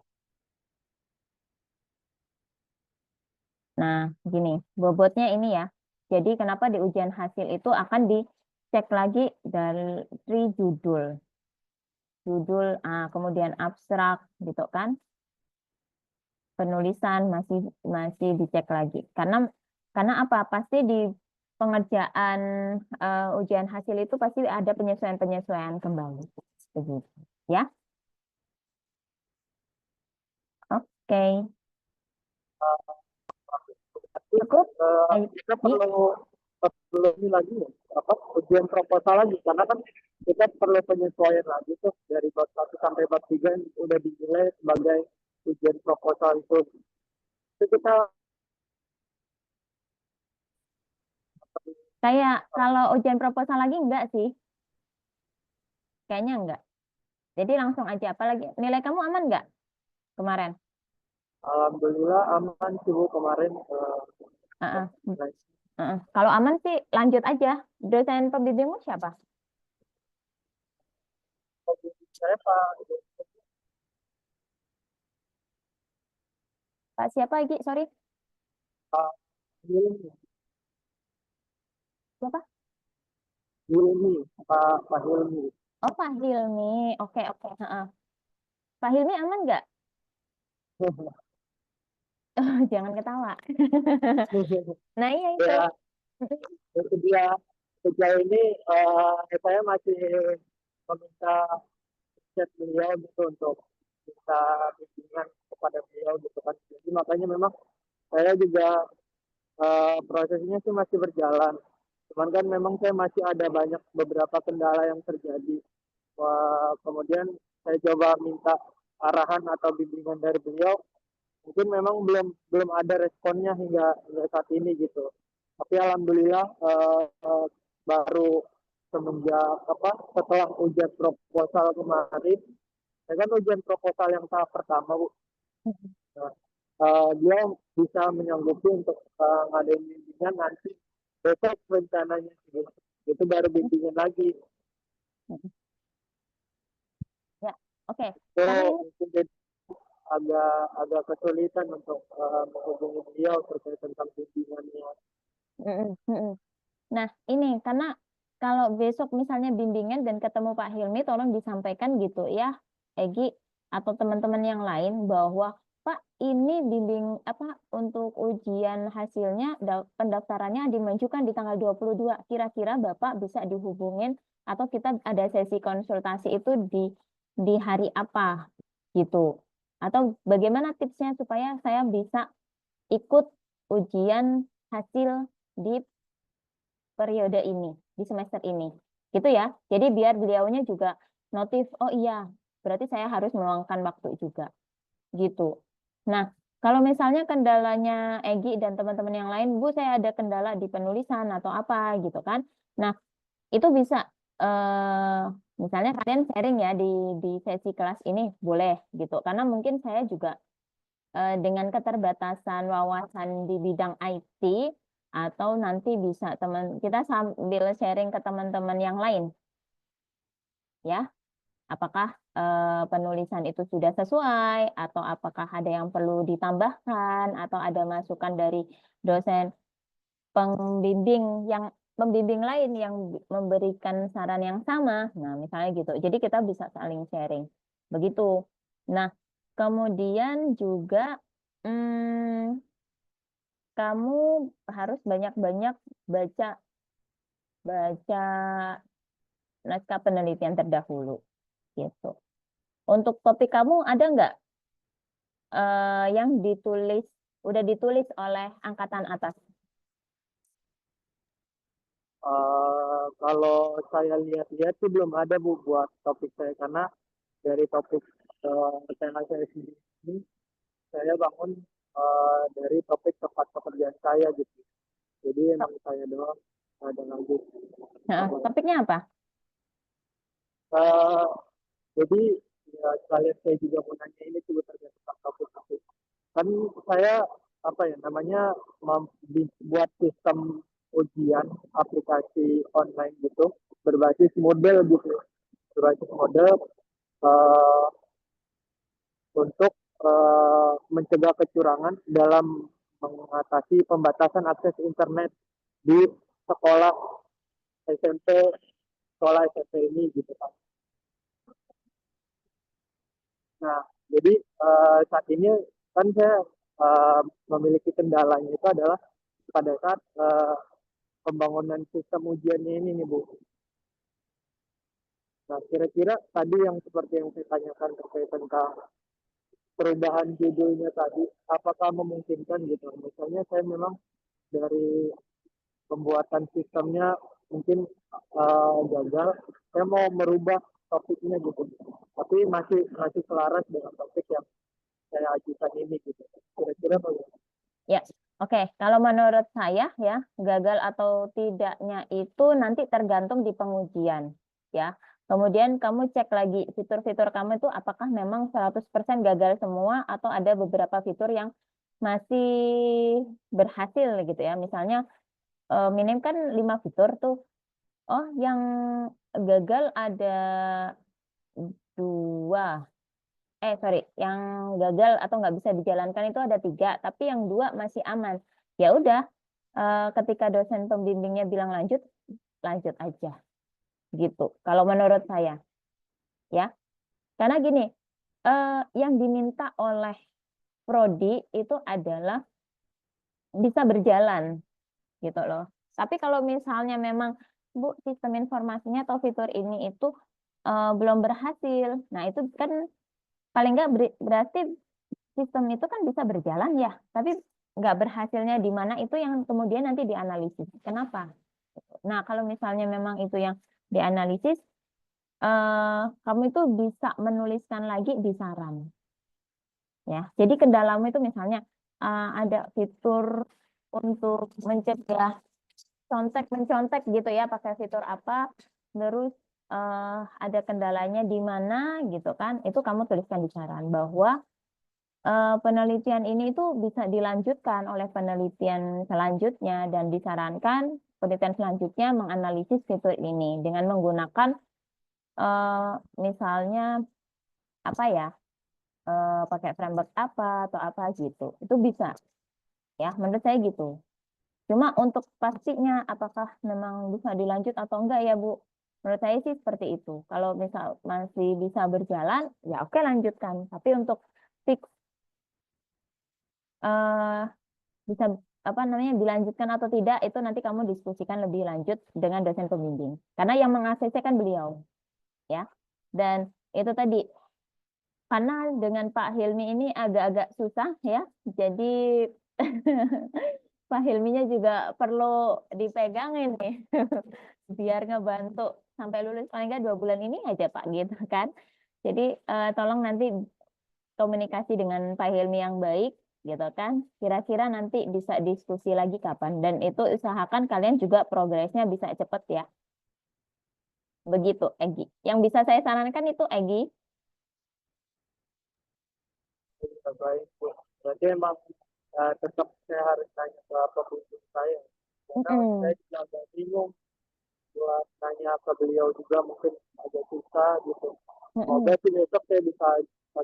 Nah, gini, bobotnya ini ya. Jadi kenapa di ujian hasil itu akan dicek lagi dari judul. Judul, kemudian abstrak gitu kan. Penulisan masih masih dicek lagi. Karena apa? Pasti di pengerjaan ujian hasil itu pasti ada penyesuaian-penyesuaian kembali. Begitu. Ya. Oke. Cukup? Kita perlu perlu ini lagi ya, apa ujian proposal lagi karena kan kita perlu penyesuaian lagi tuh dari bab 1 sampai bab 3 yang udah dinilai sebagai ujian proposal itu kita Kayak kalau ujian proposal lagi enggak sih? Kayaknya enggak. Jadi langsung aja. Apalagi nilai kamu aman enggak kemarin? alhamdulillah aman sih Bu kemarin Heeh, nilai heeh. Kalau aman sih lanjut aja. Dosen pembimbingmu siapa? saya Pak Pak siapa lagi? Sorry. Pak Hilmi, Siapa? Hilmi, Pak Hilmi. Oh, Pak Hilmi. Oke, oke. Heeh. Pak Hilmi aman nggak? Jangan ketawa. Nah, iya itu. Ya, itu dia. Sejauh ini saya masih meminta chat beliau gitu untuk minta bimbingan kepada beliau gitu kan. Jadi makanya memang saya juga prosesnya sih masih berjalan. Cuman kan memang saya masih ada banyak beberapa kendala yang terjadi. Wah, kemudian saya coba minta arahan atau bimbingan dari beliau. Mungkin memang belum belum ada responnya hingga saat ini gitu. Tapi alhamdulillah baru semenjak apa setelah ujian proposal kemarin, saya kan ujian proposal yang tahap pertama Bu. Nah, dia bisa menyanggupi untuk ngadain bimbingan nanti besok rencananya sih, Bu. Itu baru bimbingan lagi. Ya, oke. So, Karena ini mungkin jadi agak agak kesulitan untuk menghubungi beliau terkait tentang bimbingannya. mm, mm, mm. Nah, ini karena kalau besok misalnya bimbingan dan ketemu Pak Hilmi, tolong disampaikan gitu ya, Egi atau teman-teman yang lain bahwa Pak ini bimbing apa untuk ujian hasilnya pendaftarannya dimajukan di tanggal 22. Kira-kira Bapak bisa dihubungin atau kita ada sesi konsultasi itu di hari apa gitu. Atau bagaimana tipsnya supaya saya bisa ikut ujian hasil di periode ini, di semester ini. Gitu ya. Jadi biar beliaunya juga notif, oh iya, berarti saya harus meluangkan waktu juga. Gitu. Nah, kalau misalnya kendalanya Egi dan teman-teman yang lain, Bu, saya ada kendala di penulisan atau apa gitu kan. Nah, itu bisa misalnya kalian sharing ya di sesi kelas ini boleh gitu. Karena mungkin saya juga dengan keterbatasan wawasan di bidang IT atau nanti bisa teman kita sambil sharing ke teman-teman yang lain ya apakah penulisan itu sudah sesuai atau apakah ada yang perlu ditambahkan atau ada masukan dari dosen pembimbing yang pembimbing lain yang memberikan saran yang sama nah misalnya gitu jadi kita bisa saling sharing begitu nah kemudian juga hmm, kamu harus banyak-banyak baca baca naskah penelitian terdahulu gitu. Untuk topik kamu ada nggak yang ditulis udah ditulis oleh angkatan atas? Kalau saya lihat-lihat sih belum ada Bu buat topik saya karena dari topik tema saya sendiri ini saya bangun dari topik tempat pekerjaan saya gitu. Jadi emang saya doang ada lagi. Nah, topiknya apa? Eh, jadi ya sekalian saya juga mau nanya ini juga terkait tentang topik. Kan saya apa ya namanya buat sistem ujian aplikasi online gitu berbasis model gitu berbasis model eh, untuk mencegah kecurangan dalam mengatasi pembatasan akses internet di sekolah SMP sekolah SMP ini gitu kan. Nah, jadi saat ini kan saya memiliki kendalanya itu adalah pada saat pembangunan sistem ujiannya ini nih Bu. Nah, kira-kira tadi yang seperti yang saya tanyakan terkait tentang perubahan judulnya tadi, apakah memungkinkan gitu? Misalnya saya memang dari pembuatan sistemnya mungkin gagal. Saya mau merubah topiknya gitu, tapi masih masih selaras dengan topik yang saya ajukan ini gitu. Kira-kira bagaimana? Ya, oke. Kalau menurut saya ya, gagal atau tidaknya itu nanti tergantung di pengujian, ya. Kemudian kamu cek lagi fitur-fitur kamu itu apakah memang 100% gagal semua atau ada beberapa fitur yang masih berhasil gitu ya. Misalnya minim kan 5 fitur tuh. Oh, yang gagal ada 2. Sorry, yang gagal atau nggak bisa dijalankan itu ada 3, tapi yang 2 masih aman. Ya udah, ketika dosen pembimbingnya bilang lanjut, lanjut aja, gitu. Kalau menurut saya, ya, karena gini, yang diminta oleh prodi itu adalah bisa berjalan, gitu loh. Tapi kalau misalnya memang Bu sistem informasinya atau fitur ini itu belum berhasil, nah itu kan paling nggak berarti sistem itu kan bisa berjalan ya, tapi nggak berhasilnya di mana itu yang kemudian nanti dianalisis. Kenapa? Nah, kalau misalnya memang itu yang dianalisis, kamu itu bisa menuliskan lagi di saran. Ya, jadi kendalamu itu misalnya ada fitur untuk mencegah contek mencontek gitu ya, pakai fitur apa, terus ada kendalanya di mana gitu kan, itu kamu tuliskan di saran bahwa penelitian ini itu bisa dilanjutkan oleh penelitian selanjutnya dan disarankan penelitian selanjutnya menganalisis fitur ini dengan menggunakan misalnya apa ya, pakai framework apa atau apa gitu. Itu bisa ya, menurut saya gitu. Cuma untuk pastinya apakah memang bisa dilanjut atau enggak ya Bu? Menurut saya sih seperti itu. Kalau misal masih bisa berjalan, ya oke lanjutkan. Tapi untuk fix eh, bisa apa namanya dilanjutkan atau tidak itu nanti kamu diskusikan lebih lanjut dengan dosen pembimbing karena yang meng-ACC kan beliau ya. Dan itu tadi karena dengan Pak Hilmi ini agak-agak susah ya, jadi Pak Hilminya juga perlu dipegangin nih biar ngebantu sampai lulus paling nggak 2 bulan ini aja Pak gitu kan. Jadi tolong nanti komunikasi dengan Pak Hilmi yang baik gitu kan. Kira-kira nanti bisa diskusi lagi kapan dan itu usahakan kalian juga progresnya bisa cepet ya. Begitu, Egi. Yang bisa saya sarankan itu Egi. Ya, baik, Bu. Berarti emang tetap saya harus tanya ke pembimbing saya. Karena saya juga agak bingung buat tanya ke beliau juga mungkin agak susah gitu. Semoga sih besok saya bisa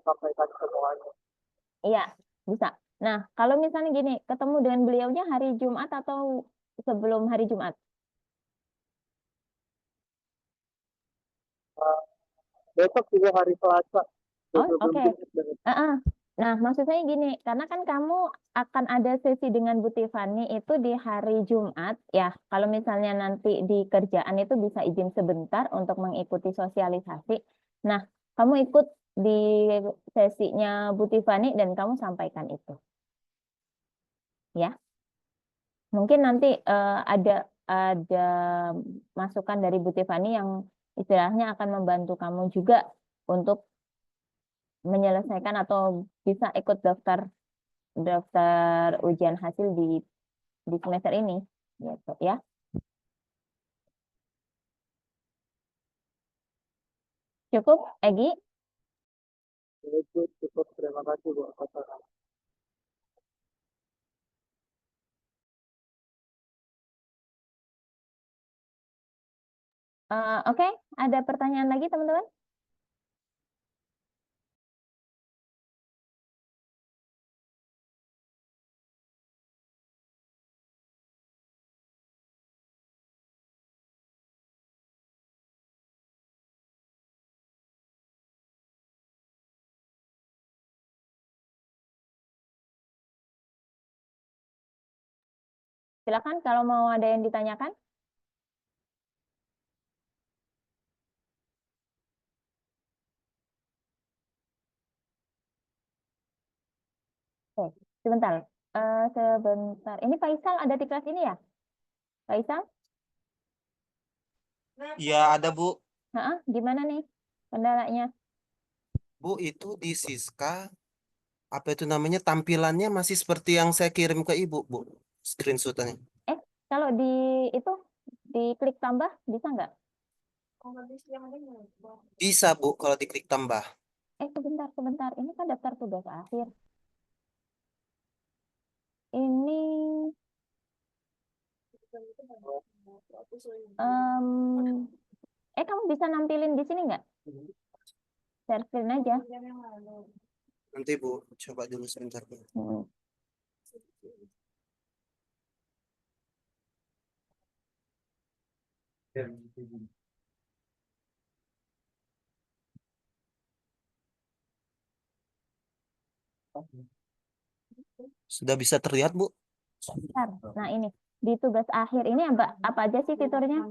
sampaikan semuanya. Iya, bisa. Nah, kalau misalnya gini, ketemu dengan beliaunya hari Jumat atau sebelum hari Jumat? Uh, Besok juga hari Selasa. Oh, Belum oke. Jumat banget. Nah, maksud saya gini, karena kan kamu akan ada sesi dengan Bu Tiffany itu di hari Jumat, ya. Kalau misalnya nanti di kerjaan itu bisa izin sebentar untuk mengikuti sosialisasi. Nah, kamu ikut di sesinya Bu Tiffany dan kamu sampaikan itu, ya. Mungkin nanti ada masukan dari Bu Tiffany yang istilahnya akan membantu kamu juga untuk menyelesaikan atau bisa ikut daftar daftar ujian hasil di semester ini gitu ya. Cukup Egi. Itu cukup. Terima kasih Bu. Oke, ada pertanyaan lagi teman-teman? Silakan kalau mau ada yang ditanyakan. Oke, sebentar. Sebentar. Ini Faisal ada di kelas ini ya? Faisal? Ya ada Bu. Gimana nih kendalanya? Bu itu di Siska apa itu namanya tampilannya masih seperti yang saya kirim ke Ibu Bu. Screenshotnya. Kalau di itu diklik tambah bisa nggak? Bisa Bu kalau diklik tambah. Sebentar. Ini kan daftar tugas akhir. Ini kamu bisa nampilin di sini nggak? Share screen aja. Nanti Bu coba dulu sebentar Bu. Sudah bisa terlihat Bu? Bentar. Nah ini di tugas akhir ini apa aja sih fiturnya?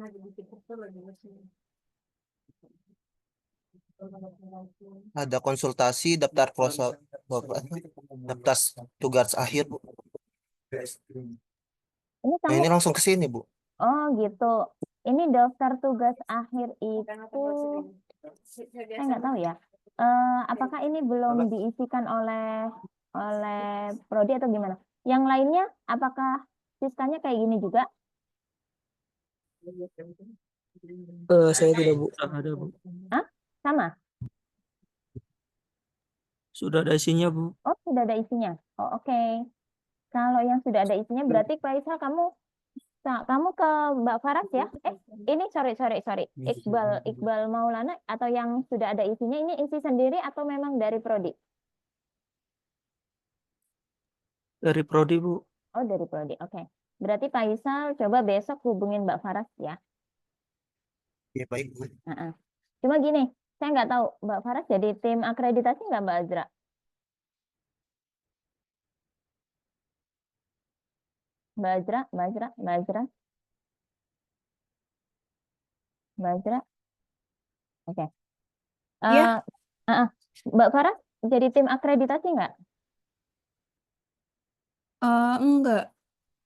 Ada konsultasi, daftar daftar tugas akhir Bu. Ini Nah kamu ini langsung ke sini Bu. oh gitu. Ini daftar tugas akhir itu saya nggak tahu ya. Apakah ini belum diisikan oleh prodi atau gimana? Yang lainnya apakah sistemnya kayak gini juga? Saya tidak Bu. Ada Bu. Sama? Sudah ada isinya Bu. Oh, sudah ada isinya. Oh, oke. Kalau yang sudah ada isinya berarti Faisal kamu ke Mbak Faras ya? Ini sorry. Iqbal Maulana atau yang sudah ada isinya ini isi sendiri atau memang dari prodi? Dari prodi Bu. Oh, dari prodi. Oke. Berarti Faisal coba besok hubungin Mbak Faras ya. Ya baik Bu. Cuma gini, saya nggak tahu Mbak Faras jadi tim akreditasi nggak Mbak Azra? Mbak Azra. Oke. Iya. Mbak Faras jadi tim akreditasi nggak? Enggak.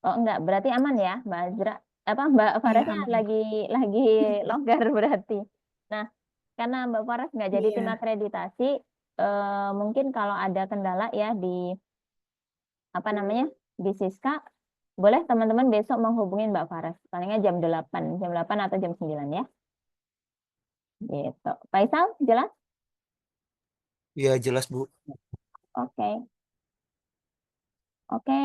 Oh enggak, berarti aman ya Mbak Azra. Mbak Farasnya aman. lagi longgar berarti. Nah, karena Mbak Faras nggak jadi tim Iya. akreditasi, mungkin kalau ada kendala ya di apa namanya di Siska, boleh teman-teman besok menghubungi Mbak Faras. Palingnya jam 8 atau jam 9 ya. Gitu. Faisal, jelas? Ya jelas Bu. Oke. Oke.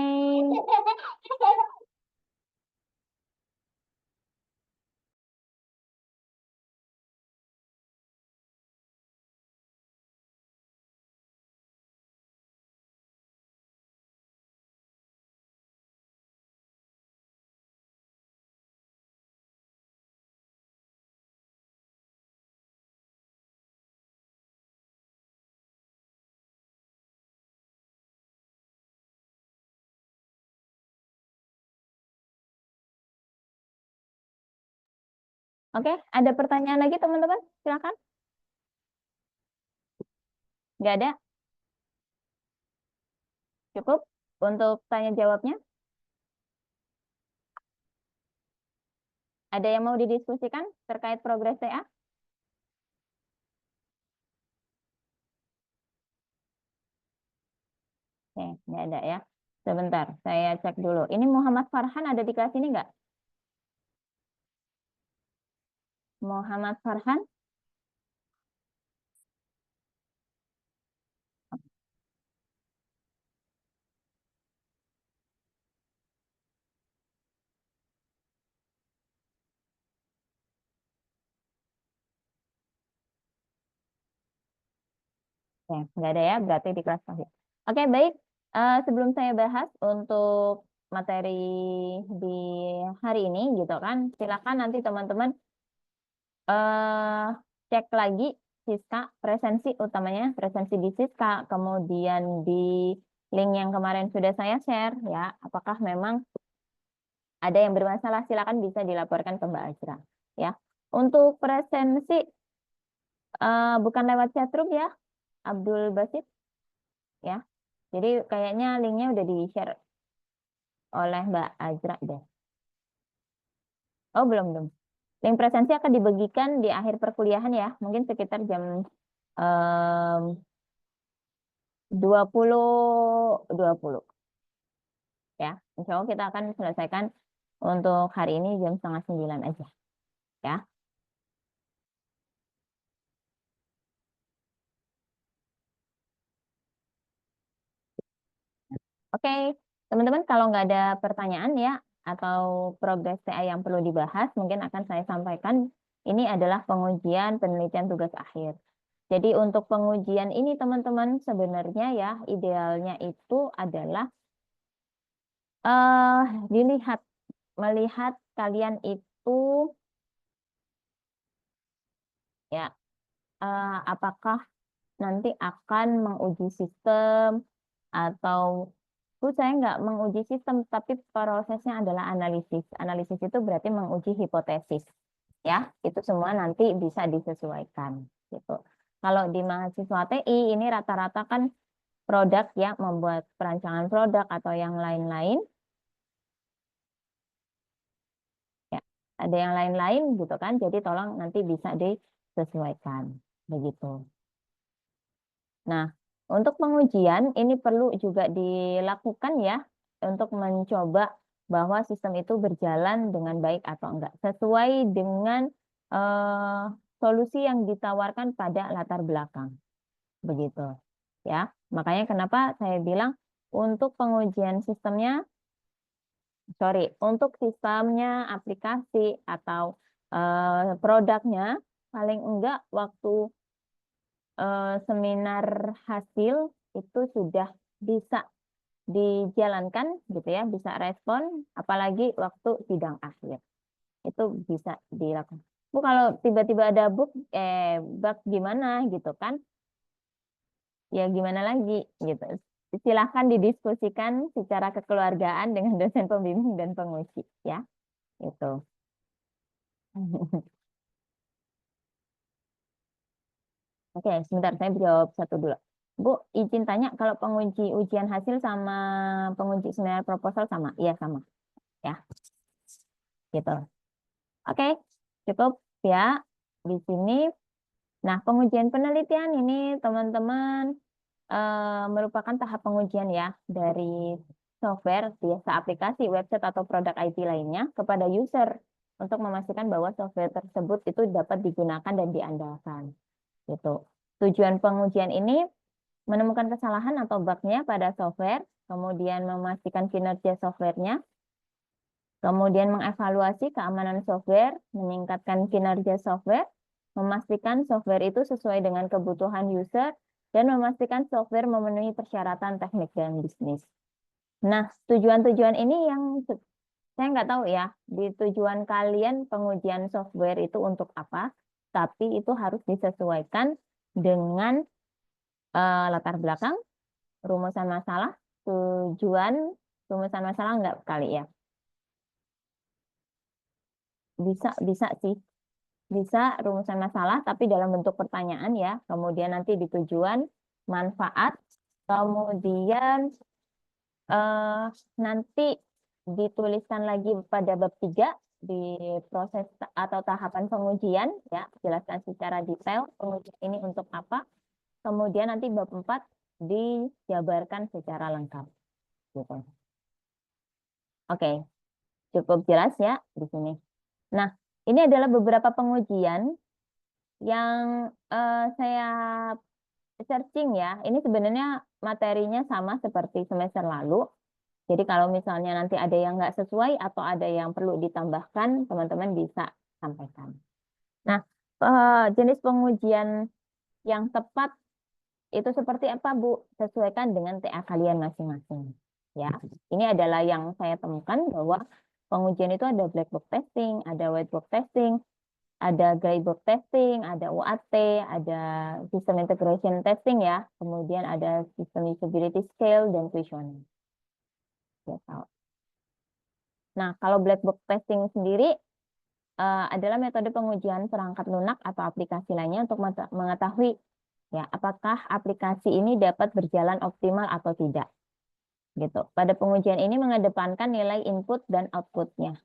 Oke, ada pertanyaan lagi teman-teman? Silakan. Nggak ada? Cukup untuk tanya jawabnya? Ada yang mau didiskusikan terkait progres TA? Oke, nggak ada ya. Sebentar, saya cek dulu. Ini Muhammad Farhan ada di kelas ini nggak? Muhammad Farhan? Oke, nggak ada ya, berarti di kelas pagi. Oke, baik. Sebelum saya bahas untuk materi di hari ini, gitu kan, silakan nanti teman-teman cek lagi Siska, presensi utamanya, presensi di Siska, kemudian di link yang kemarin sudah saya share, ya, apakah memang ada yang bermasalah, silakan bisa dilaporkan ke Mbak Azra, ya. Untuk presensi bukan lewat chatroom ya, Abdul Basit, ya. Jadi kayaknya linknya udah di-share oleh Mbak Azra deh. Oh, belum. Link presensi akan dibagikan di akhir perkuliahan ya, mungkin sekitar jam 20.20 ya. Insya Allah kita akan selesaikan untuk hari ini jam 8:30 aja ya. Oke, teman-teman kalau nggak ada pertanyaan ya atau progres TA yang perlu dibahas, mungkin akan saya sampaikan ini adalah pengujian penelitian tugas akhir. Jadi untuk pengujian ini teman-teman sebenarnya ya idealnya itu adalah melihat kalian itu ya apakah nanti akan menguji sistem atau saya nggak menguji sistem tapi prosesnya adalah analisis. Analisis itu berarti menguji hipotesis ya. Itu semua nanti bisa disesuaikan gitu. Kalau di mahasiswa TI ini rata-rata kan produk ya, membuat perancangan produk atau yang lain-lain. Ya, ada yang lain-lain gitu kan. Jadi tolong nanti bisa disesuaikan begitu. Nah, untuk pengujian ini perlu juga dilakukan ya untuk mencoba bahwa sistem itu berjalan dengan baik atau enggak sesuai dengan solusi yang ditawarkan pada latar belakang. Begitu. Ya. Makanya kenapa saya bilang untuk pengujian sistemnya untuk sistemnya, aplikasi atau produknya paling enggak waktu seminar hasil itu sudah bisa dijalankan gitu ya, bisa respon, apalagi waktu sidang akhir itu bisa dilakukan. Bu, kalau tiba-tiba ada bug gimana gitu kan? Ya gimana lagi gitu. Silahkan didiskusikan secara kekeluargaan dengan dosen pembimbing dan penguji ya. Itu. Oke, sebentar saya jawab satu dulu. Bu, izin tanya kalau penguji ujian hasil sama penguji seminar proposal sama? Iya, sama. Ya, gitu. Oke, cukup ya di sini. Nah, pengujian penelitian ini teman-teman merupakan tahap pengujian ya dari software, biasa aplikasi, website, atau produk IT lainnya kepada user untuk memastikan bahwa software tersebut itu dapat digunakan dan diandalkan. Gitu. Tujuan pengujian ini menemukan kesalahan atau bug-nya pada software, kemudian memastikan kinerja software-nya, kemudian mengevaluasi keamanan software, meningkatkan kinerja software, memastikan software itu sesuai dengan kebutuhan user, dan memastikan software memenuhi persyaratan teknik dan bisnis. Nah, tujuan-tujuan ini yang saya nggak tahu ya, di tujuan kalian pengujian software itu untuk apa, tapi itu harus disesuaikan dengan latar belakang, rumusan masalah, tujuan, rumusan masalah nggak kali ya? Bisa sih. Bisa rumusan masalah, tapi dalam bentuk pertanyaan ya. Kemudian nanti di tujuan, manfaat, kemudian nanti dituliskan lagi pada bab 3 di proses atau tahapan pengujian ya, jelaskan secara detail pengujian ini untuk apa. Kemudian nanti bab 4 dijabarkan secara lengkap. Gitu. Oke, cukup jelas ya di sini. Nah, ini adalah beberapa pengujian yang saya searching ya. Ini sebenarnya materinya sama seperti semester lalu. Jadi kalau misalnya nanti ada yang nggak sesuai atau ada yang perlu ditambahkan, teman-teman bisa sampaikan. Nah, jenis pengujian yang tepat itu seperti apa, Bu? Sesuaikan dengan TA kalian masing-masing. Ya, ini adalah yang saya temukan bahwa pengujian itu ada black box testing, ada white box testing, ada gray box testing, ada UAT, ada system integration testing ya, kemudian ada system usability scale dan questionnaire. Ya, nah, kalau black box testing sendiri adalah metode pengujian perangkat lunak atau aplikasi lainnya untuk mengetahui ya apakah aplikasi ini dapat berjalan optimal atau tidak. Gitu. Pada pengujian ini mengedepankan nilai input dan outputnya.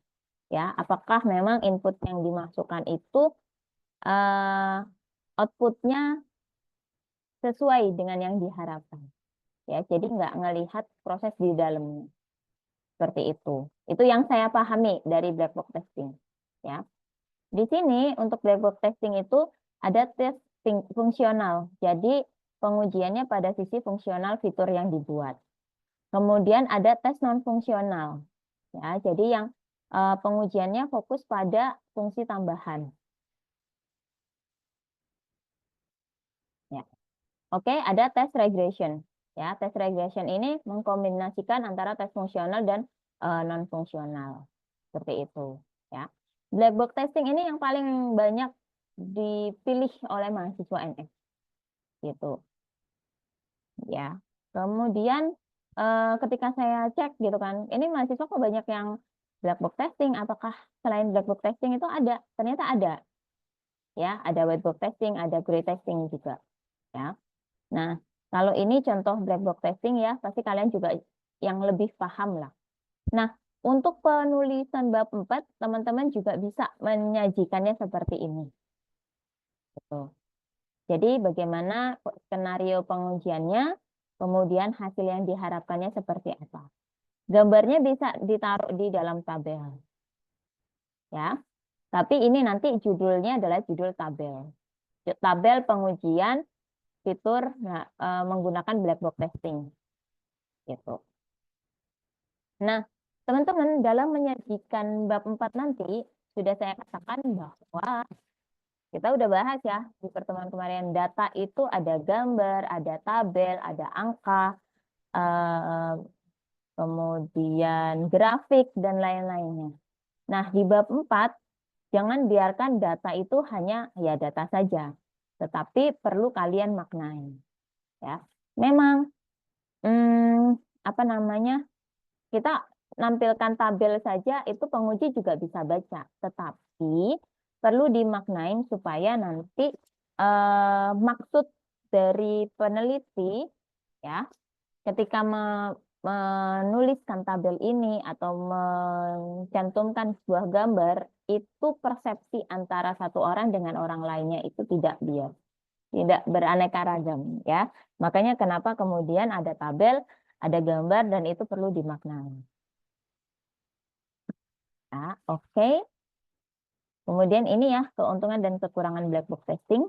Ya, apakah memang input yang dimasukkan itu outputnya sesuai dengan yang diharapkan. Ya, jadi nggak ngelihat proses di dalamnya. Seperti itu. Itu yang saya pahami dari black box testing. Ya. Di sini untuk black box testing itu ada tes fungsional. Jadi pengujiannya pada sisi fungsional fitur yang dibuat. Kemudian ada tes non fungsional. Ya, jadi yang pengujiannya fokus pada fungsi tambahan. Ya. Oke, ada tes regression. Ya, tes regression ini mengkombinasikan antara tes fungsional dan non fungsional. Seperti itu, ya. Black box testing ini yang paling banyak dipilih oleh mahasiswa NS. Gitu. Ya. Kemudian ketika saya cek gitu kan, ini mahasiswa kok banyak yang black box testing, apakah selain black box testing itu ada? Ternyata ada. Ya, ada white box testing, ada gray testing juga, ya. Nah, kalau ini contoh black box testing ya, pasti kalian juga yang lebih paham lah. Nah, untuk penulisan bab 4, teman-teman juga bisa menyajikannya seperti ini. Gitu. Jadi bagaimana skenario pengujiannya, kemudian hasil yang diharapkannya seperti apa. Gambarnya bisa ditaruh di dalam tabel. Ya. Tapi ini nanti judulnya adalah judul tabel. Tabel pengujian fitur menggunakan black box testing. Gitu. Nah, teman-teman dalam menyajikan bab 4 nanti sudah saya katakan bahwa kita udah bahas ya di pertemuan kemarin, data itu ada gambar, ada tabel, ada angka, kemudian grafik dan lain-lainnya. Nah, di bab 4 jangan biarkan data itu hanya ya data saja, tetapi perlu kalian maknai. Ya, memang apa namanya, kita nampilkan tabel saja itu penguji juga bisa baca, tetapi perlu dimaknain supaya nanti maksud dari peneliti ya ketika menuliskan tabel ini atau mencantumkan sebuah gambar itu persepsi antara satu orang dengan orang lainnya itu tidak beraneka ragam ya. Makanya kenapa kemudian ada tabel, ada gambar dan itu perlu dimaknai. Nah, oke. Kemudian ini ya keuntungan dan kekurangan black box testing.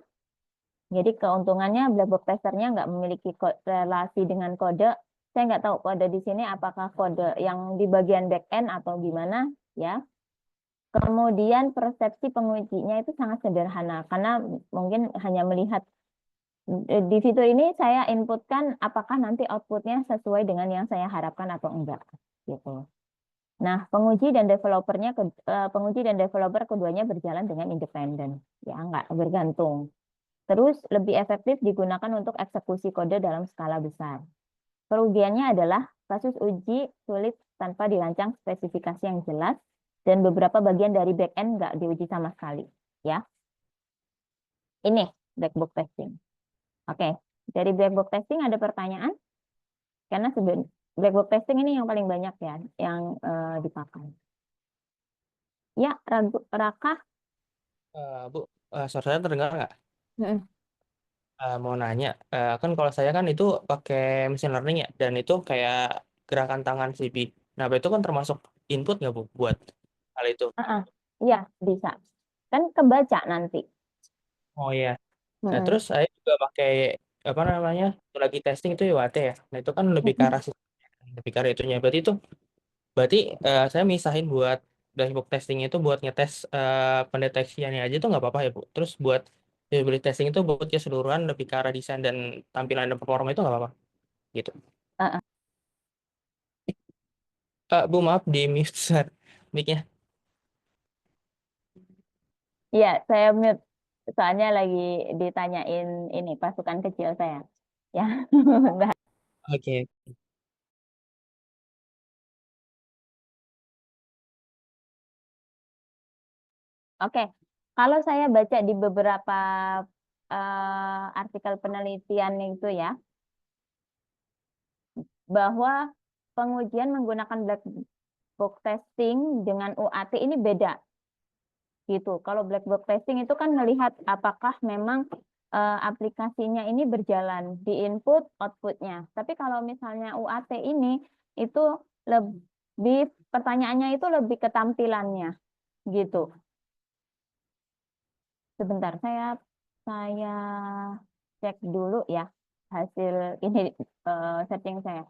Jadi keuntungannya black box testernya nggak memiliki relasi dengan kode. Saya nggak tahu kode di sini apakah kode yang di bagian back end atau gimana ya. Kemudian persepsi pengujinya itu sangat sederhana karena mungkin hanya melihat di fitur ini saya inputkan apakah nanti outputnya sesuai dengan yang saya harapkan atau enggak gitu. Nah, penguji dan developer keduanya berjalan dengan independen, ya nggak bergantung. Terus lebih efektif digunakan untuk eksekusi kode dalam skala besar. Kerugiannya adalah kasus uji sulit tanpa dirancang spesifikasi yang jelas dan beberapa bagian dari backend nggak diuji sama sekali, ya. Ini black box testing. Oke, dari black box testing ada pertanyaan? Karena black box testing ini yang paling banyak ya, yang dipakai. Ya, Raka. Bu, suara saya terdengar nggak? Mm-mm. Mau nanya, kan kalau saya kan itu pakai machine learning ya, dan itu kayak gerakan tangan CP. Nah, itu kan termasuk input nggak Bu buat hal itu? Iya, bisa. Kan kebaca nanti. Oh iya. Nah, Mm-mm. terus saya juga pakai apa namanya? Lagi testing itu UAT ya. Nah, itu kan lebih ke arah lebih ke arah itunya. Berarti saya misahin buat dashboard testing itu buat ngetes pendeteksiannya aja tuh nggak apa-apa ya Bu. Terus buat usability testing itu buat keseluruhan lebih ke arah desain dan tampilan dan performa itu nggak apa-apa gitu. Uh-uh. Bu maaf di mute mic-nya. Iya, saya mute. Soalnya lagi ditanyain ini pasukan kecil saya. Ya, bentar. Oke. Oke. Kalau saya baca di beberapa artikel penelitian itu ya, bahwa pengujian menggunakan black box testing dengan UAT ini beda gitu. Kalau black box testing itu kan melihat apakah memang aplikasinya ini berjalan di input outputnya. Tapi kalau misalnya UAT ini itu lebih pertanyaannya itu lebih ke tampilannya gitu. Sebentar saya cek dulu ya hasil ini setting saya.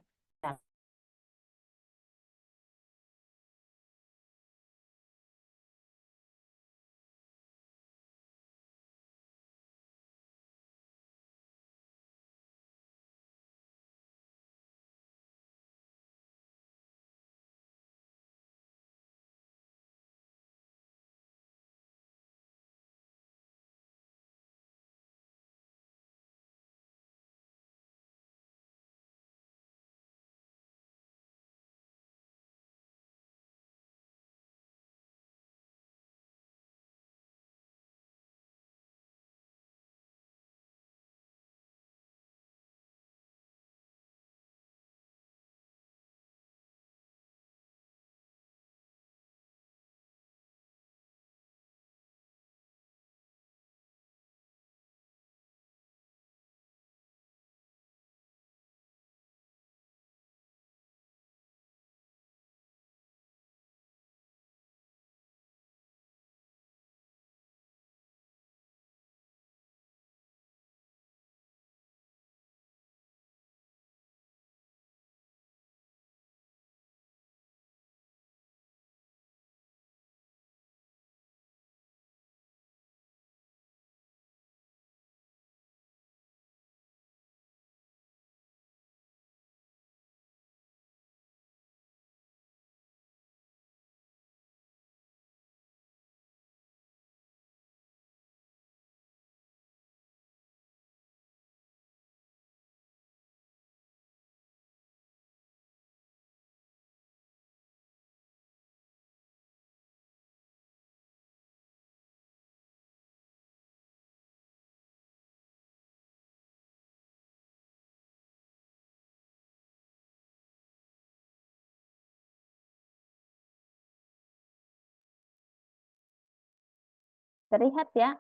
Terlihat ya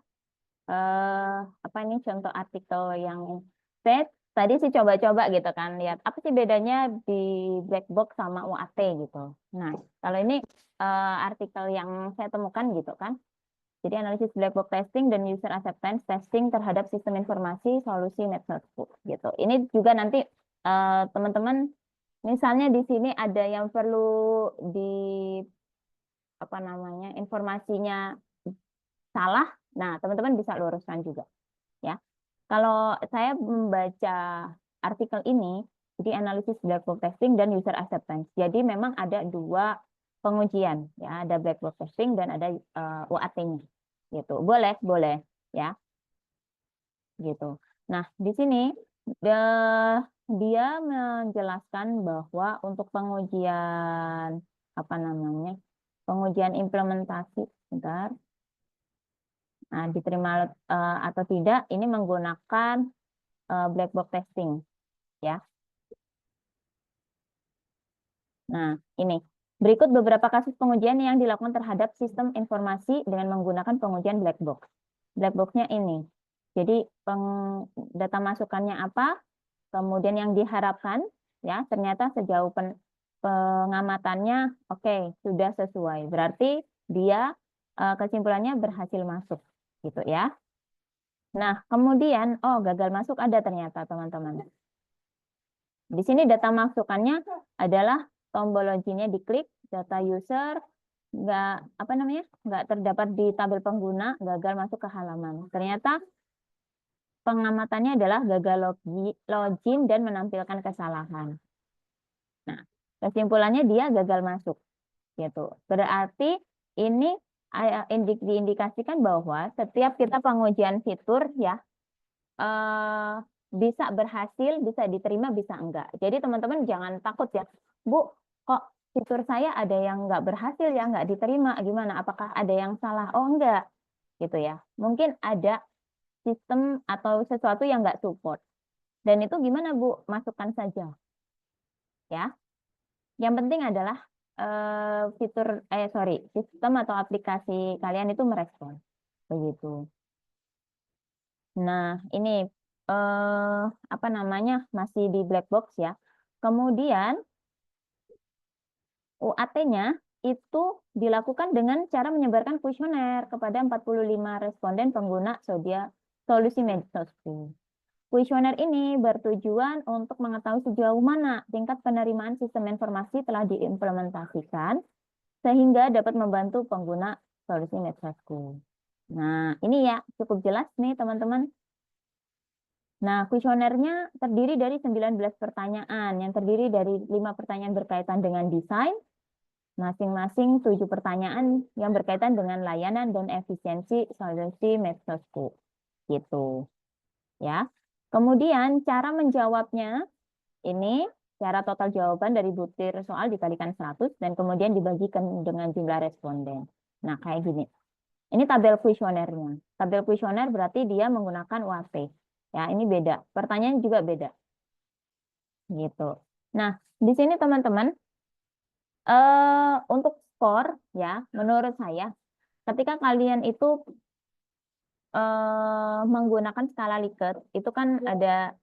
apa ini contoh artikel yang saya tadi sih coba-coba gitu kan lihat apa sih bedanya di black box sama UAT gitu. Nah, kalau ini artikel yang saya temukan gitu kan. Jadi analisis black box testing dan user acceptance testing terhadap sistem informasi solusi network gitu. Ini juga nanti teman-teman misalnya di sini ada yang perlu di apa namanya informasinya salah, nah teman-teman bisa luruskan juga ya. Kalau saya membaca artikel ini, jadi analisis black box testing dan user acceptance. Jadi memang ada dua pengujian ya, ada black box testing dan ada UAT-nya gitu. Boleh ya. Gitu. Nah, di sini dia menjelaskan bahwa untuk pengujian apa namanya? Pengujian implementasi, bentar. Nah, diterima atau tidak ini menggunakan black box testing ya. Nah, ini berikut beberapa kasus pengujian yang dilakukan terhadap sistem informasi dengan menggunakan pengujian black box. Black box-nya ini. Jadi data masukannya apa? Kemudian yang diharapkan ya ternyata sejauh pengamatannya oke, sudah sesuai. Berarti dia kesimpulannya berhasil masuk gitu ya. Nah, kemudian gagal masuk ada ternyata teman-teman. Di sini data masukannya adalah tombol login-nya diklik, data user nggak terdapat di tabel pengguna, gagal masuk ke halaman. Ternyata pengamatannya adalah gagal login dan menampilkan kesalahan. Nah, kesimpulannya dia gagal masuk gitu. Berarti ini diindikasikan bahwa setiap kita pengujian fitur ya bisa berhasil, bisa diterima, bisa enggak. Jadi teman-teman jangan takut ya, Bu, kok fitur saya ada yang enggak berhasil ya, enggak diterima, gimana? Apakah ada yang salah? Oh enggak, gitu ya. Mungkin ada sistem atau sesuatu yang enggak support. Dan itu gimana Bu? Masukkan saja. Ya. Yang penting adalah fitur sistem atau aplikasi kalian itu merespon begitu. Nah, ini apa namanya masih di black box ya. Kemudian UAT-nya itu dilakukan dengan cara menyebarkan kuesioner kepada 45 responden pengguna solusi Medsosku. Kuesioner ini bertujuan untuk mengetahui sejauh mana tingkat penerimaan sistem informasi telah diimplementasikan sehingga dapat membantu pengguna solusi Medsosku. Nah, ini ya cukup jelas nih teman-teman. Nah, kuesionernya terdiri dari 19 pertanyaan yang terdiri dari 5 pertanyaan berkaitan dengan desain, masing-masing 7 pertanyaan yang berkaitan dengan layanan dan efisiensi solusi Medsosku. Gitu. Ya. Kemudian cara menjawabnya ini cara total jawaban dari butir soal dikalikan 100 dan kemudian dibagikan dengan jumlah responden. Nah, kayak gini. Ini tabel kuesionernya. Tabel kuesioner berarti dia menggunakan UAT. Ya, ini beda. Pertanyaan juga beda. Gitu. Nah, di sini teman-teman untuk skor ya, menurut saya ketika kalian itu menggunakan skala Likert, itu kan ada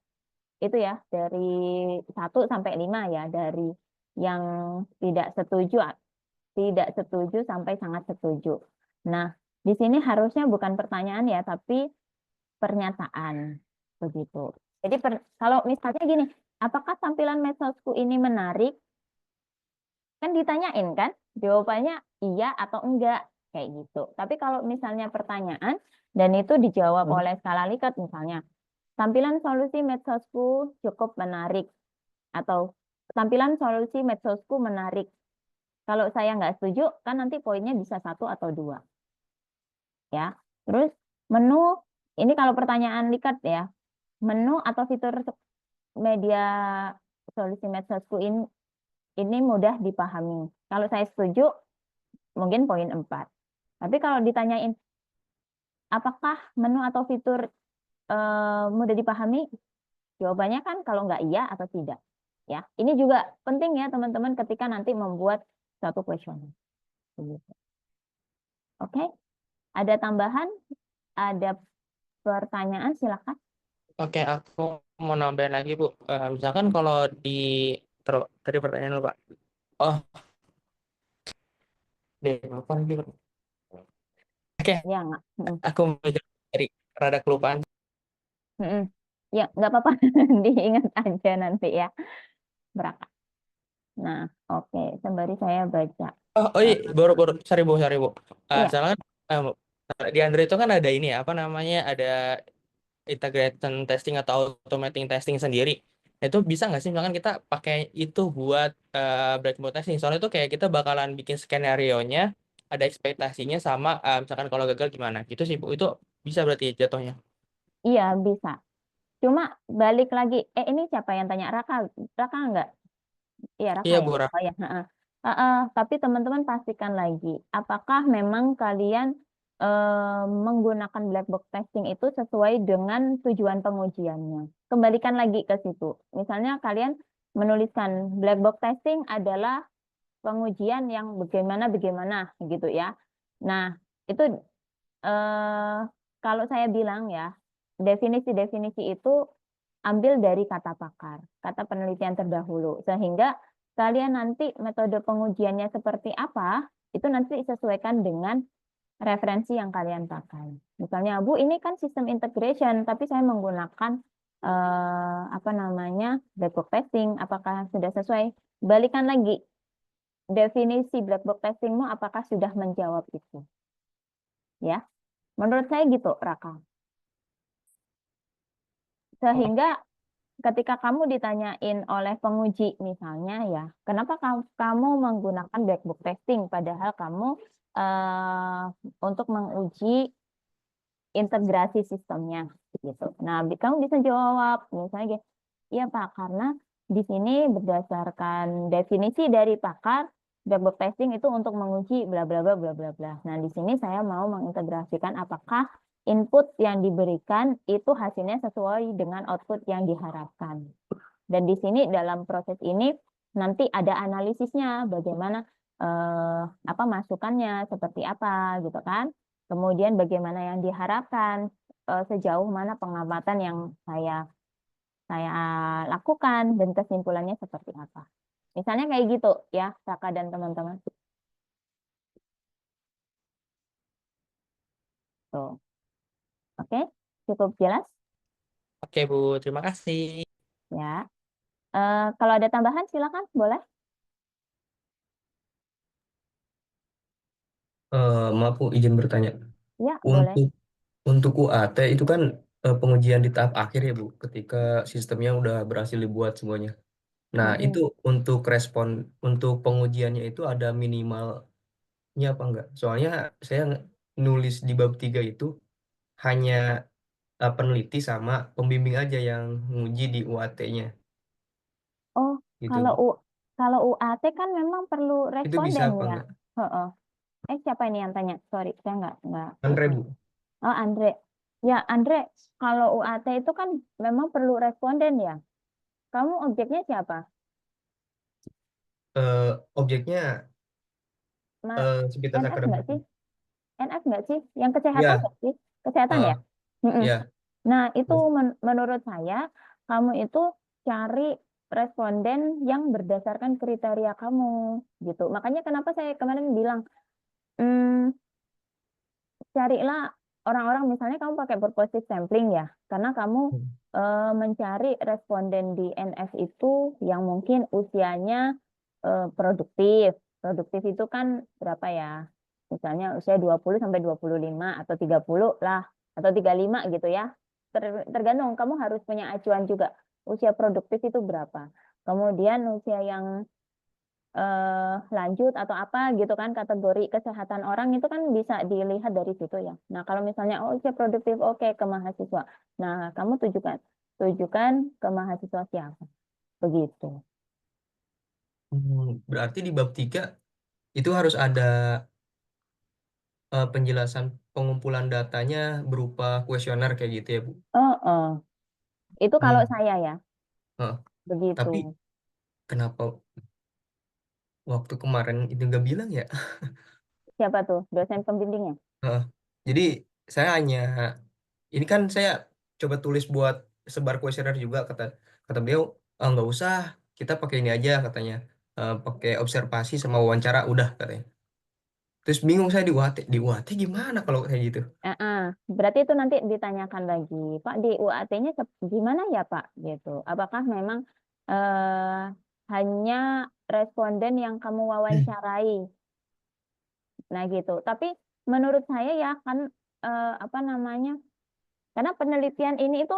itu ya dari 1 sampai 5 ya, dari yang tidak setuju sampai sangat setuju. Nah, di sini harusnya bukan pertanyaan ya, tapi pernyataan begitu. Jadi kalau misalnya gini, apakah tampilan medsosku ini menarik? Kan ditanyain kan, jawabannya iya atau enggak kayak gitu. Tapi kalau misalnya pertanyaan dan itu dijawab oleh skala Likert misalnya, tampilan solusi medsosku cukup menarik atau tampilan solusi medsosku menarik. Kalau saya nggak setuju, kan nanti poinnya bisa 1 atau 2. Ya. Terus menu, ini kalau pertanyaan Likert ya, menu atau fitur media solusi medsosku ini mudah dipahami. Kalau saya setuju, mungkin poin 4. Tapi kalau ditanyain, apakah menu atau fitur mudah dipahami? Jawabannya kan kalau nggak iya atau tidak. Ya, ini juga penting ya teman-teman ketika nanti membuat satu kuesioner. Oke, ada tambahan? Ada pertanyaan? Silakan. Oke, aku mau nambahin lagi, Bu. Misalkan kalau tadi pertanyaan lu, Pak. Oh, deh, apa lagi, Pak? Oke, Ya nggak. aku mau jawab dari rada kelupaan. Ya nggak apa-apa. Diingat aja nanti ya. Berapa? Nah, oke. Sembari saya baca. Oh iya, baru, sorry Bu. Iya. Soalnya kan di Android itu kan ada ini ya, apa namanya, ada integration testing atau automating testing sendiri. Itu bisa nggak sih, misalkan kita pakai itu buat black box testing. Soalnya itu kayak kita bakalan bikin skenario-nya, ada ekspektasinya sama misalkan kalau gagal gimana. Gitu sih Bu, itu bisa berarti jatuhnya. Iya, bisa. Cuma balik lagi, ini siapa yang tanya? Raka enggak? Iya, Raka Iya ya. Bu, Ra. Oh ya, tapi teman-teman pastikan lagi, apakah memang kalian menggunakan black box testing itu sesuai dengan tujuan pengujiannya. Kembalikan lagi ke situ. Misalnya kalian menuliskan black box testing adalah pengujian yang bagaimana gitu ya. Nah, itu kalau saya bilang ya, definisi-definisi itu ambil dari kata pakar, kata penelitian terdahulu, sehingga kalian nanti metode pengujiannya seperti apa, itu nanti disesuaikan dengan referensi yang kalian pakai. Misalnya, Bu, ini kan sistem integration, tapi saya menggunakan apa namanya black box testing, apakah sudah sesuai? Balikan lagi, definisi black box testingmu apakah sudah menjawab itu? Ya, menurut saya gitu, Raka. Sehingga ketika kamu ditanyain oleh penguji misalnya ya, kenapa kamu menggunakan black box testing padahal kamu untuk menguji integrasi sistemnya gitu. Nah, kamu bisa jawab misalnya, iya Pak, karena di sini berdasarkan definisi dari pakar, black box testing itu untuk menguji bla bla bla bla bla bla. Nah, di sini saya mau mengintegrasikan apakah input yang diberikan itu hasilnya sesuai dengan output yang diharapkan. Dan di sini dalam proses ini nanti ada analisisnya bagaimana apa masukannya seperti apa gitu kan. Kemudian bagaimana yang diharapkan, sejauh mana pengamatan yang saya lakukan dan kesimpulannya seperti apa. Misalnya kayak gitu ya, Raka dan teman-teman. Tuh. Oke, cukup jelas Oke, Bu. Terima kasih. ya. Kalau ada tambahan silakan, boleh. Maaf Bu, izin bertanya. Ya, boleh. Untuk UAT itu kan pengujian di tahap akhir ya Bu, ketika sistemnya udah berhasil dibuat semuanya. Nah, itu untuk pengujiannya itu ada minimalnya apa enggak? Soalnya saya nulis di bab 3 itu hanya peneliti sama pembimbing aja yang nguji di UAT-nya Oh, gitu. kalau UAT kan memang perlu Itu bisa responden apa ya. enggak? Heeh. Siapa ini yang tanya? Sorry, saya nggak. Andre Bu. Oh, Andre. Ya, Andre, kalau UAT itu kan memang perlu responden ya. Kamu objeknya siapa? Objeknya Sivitas NF nggak Akademik. sih? NF nggak sih? Yang kesehatan Ya, nggak sih? Kesehatan ya? eh, Mm-mm. ya. Nah, itu menurut saya, kamu itu cari responden yang berdasarkan kriteria kamu, gitu. Makanya kenapa saya kemarin bilang, hmm, carilah orang-orang, misalnya kamu pakai purposive sampling ya, karena kamu mencari responden di NF itu yang mungkin usianya produktif. Produktif itu kan berapa ya? Misalnya usia 20 sampai 25 atau 30 lah, atau 35 gitu ya. Tergantung, kamu harus punya acuan juga. Usia produktif itu berapa? Kemudian usia yang lanjut atau apa gitu kan, kategori kesehatan orang itu kan bisa dilihat dari situ ya. Nah, kalau misalnya oh usia produktif oke ke mahasiswa. Nah, kamu tujukan ke mahasiswa siapa? Begitu. Berarti di bab 3 itu harus ada penjelasan pengumpulan datanya berupa kuesioner kayak gitu ya Bu. Oh, oh. Itu kalau Hmm. saya ya, eh, begitu. Tapi kenapa waktu kemarin itu nggak bilang ya? Siapa tuh dosen pembimbingnya? Eh, Jadi saya hanya ini kan saya coba tulis buat sebar kuesioner juga kata kata beliau, nggak usah, kita pakai ini aja katanya. Pakai observasi sama wawancara udah katanya. Terus bingung saya di UAT gimana kalau kayak gitu? Berarti itu nanti ditanyakan lagi, Pak, di UAT-nya gimana ya Pak? Gitu. Apakah memang eh, hanya responden yang kamu wawancarai? Nah gitu. Tapi menurut saya ya kan apa namanya? Karena penelitian ini itu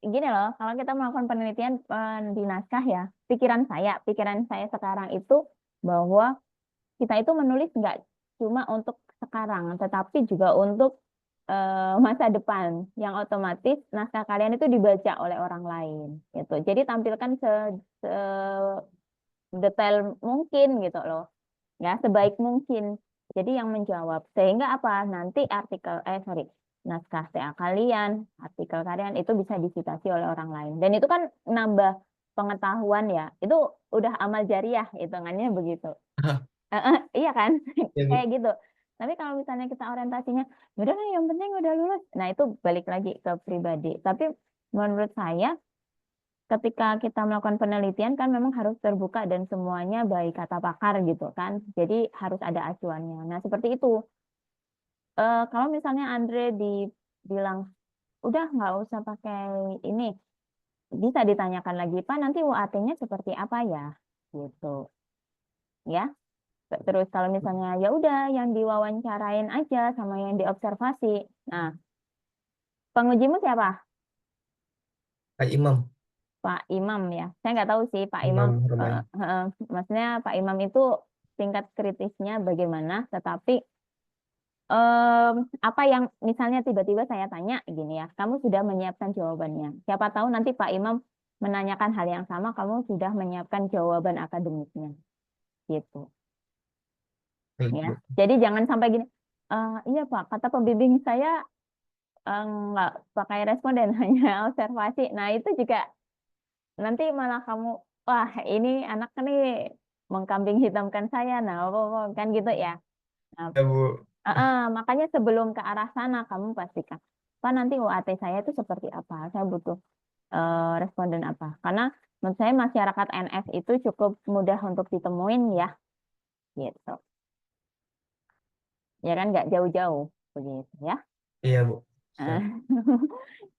gini loh, kalau kita melakukan penelitian di naskah ya, pikiran saya sekarang itu bahwa kita itu menulis nggak cuma untuk sekarang, tetapi juga untuk masa depan, yang otomatis naskah kalian itu dibaca oleh orang lain, gitu. Jadi tampilkan detail mungkin gitu loh, ya sebaik mungkin. Jadi yang menjawab sehingga apa nanti naskah TA kalian, artikel kalian itu bisa disitasi oleh orang lain, dan itu kan nambah pengetahuan ya, itu udah amal jariah hitungannya begitu. Iya kan? Ya, Kayak Bu. gitu. Tapi kalau misalnya kita orientasinya, udah lah yang penting udah lulus. Nah, itu balik lagi ke pribadi. Tapi menurut saya, ketika kita melakukan penelitian kan memang harus terbuka dan semuanya baik kata pakar gitu kan. Jadi harus ada acuannya. Nah, seperti itu. Kalau misalnya Andre dibilang, udah nggak usah pakai ini, bisa ditanyakan lagi, Pak, nanti UAT-nya seperti apa ya? Gitu. Ya. Terus kalau misalnya ya udah yang diwawancarain aja sama yang diobservasi. Nah, pengujimu siapa? Pak Imam, Pak Imam ya. Saya nggak tahu sih Pak Imam. Imam Harmai. Maksudnya Pak Imam itu tingkat kritisnya bagaimana. Tetapi apa yang misalnya tiba-tiba saya tanya gini ya, kamu sudah menyiapkan jawabannya. Siapa tahu nanti Pak Imam menanyakan hal yang sama, kamu sudah menyiapkan jawaban akademiknya, gitu. Baik, Ya, Bu. jadi jangan sampai gini. Iya Pak, kata pembimbing saya nggak pakai responden hanya observasi. Nah itu juga nanti malah kamu, wah ini anak nih mengkambing hitamkan saya, nah kan gitu ya. Nah, Ya, Bu. makanya sebelum ke arah sana kamu pastikan, Pak nanti UAT saya itu seperti apa, saya butuh responden apa. Karena menurut saya masyarakat NS itu cukup mudah untuk ditemuin ya, gitu. Ya kan nggak jauh-jauh begitu ya. Iya, Bu. Eh,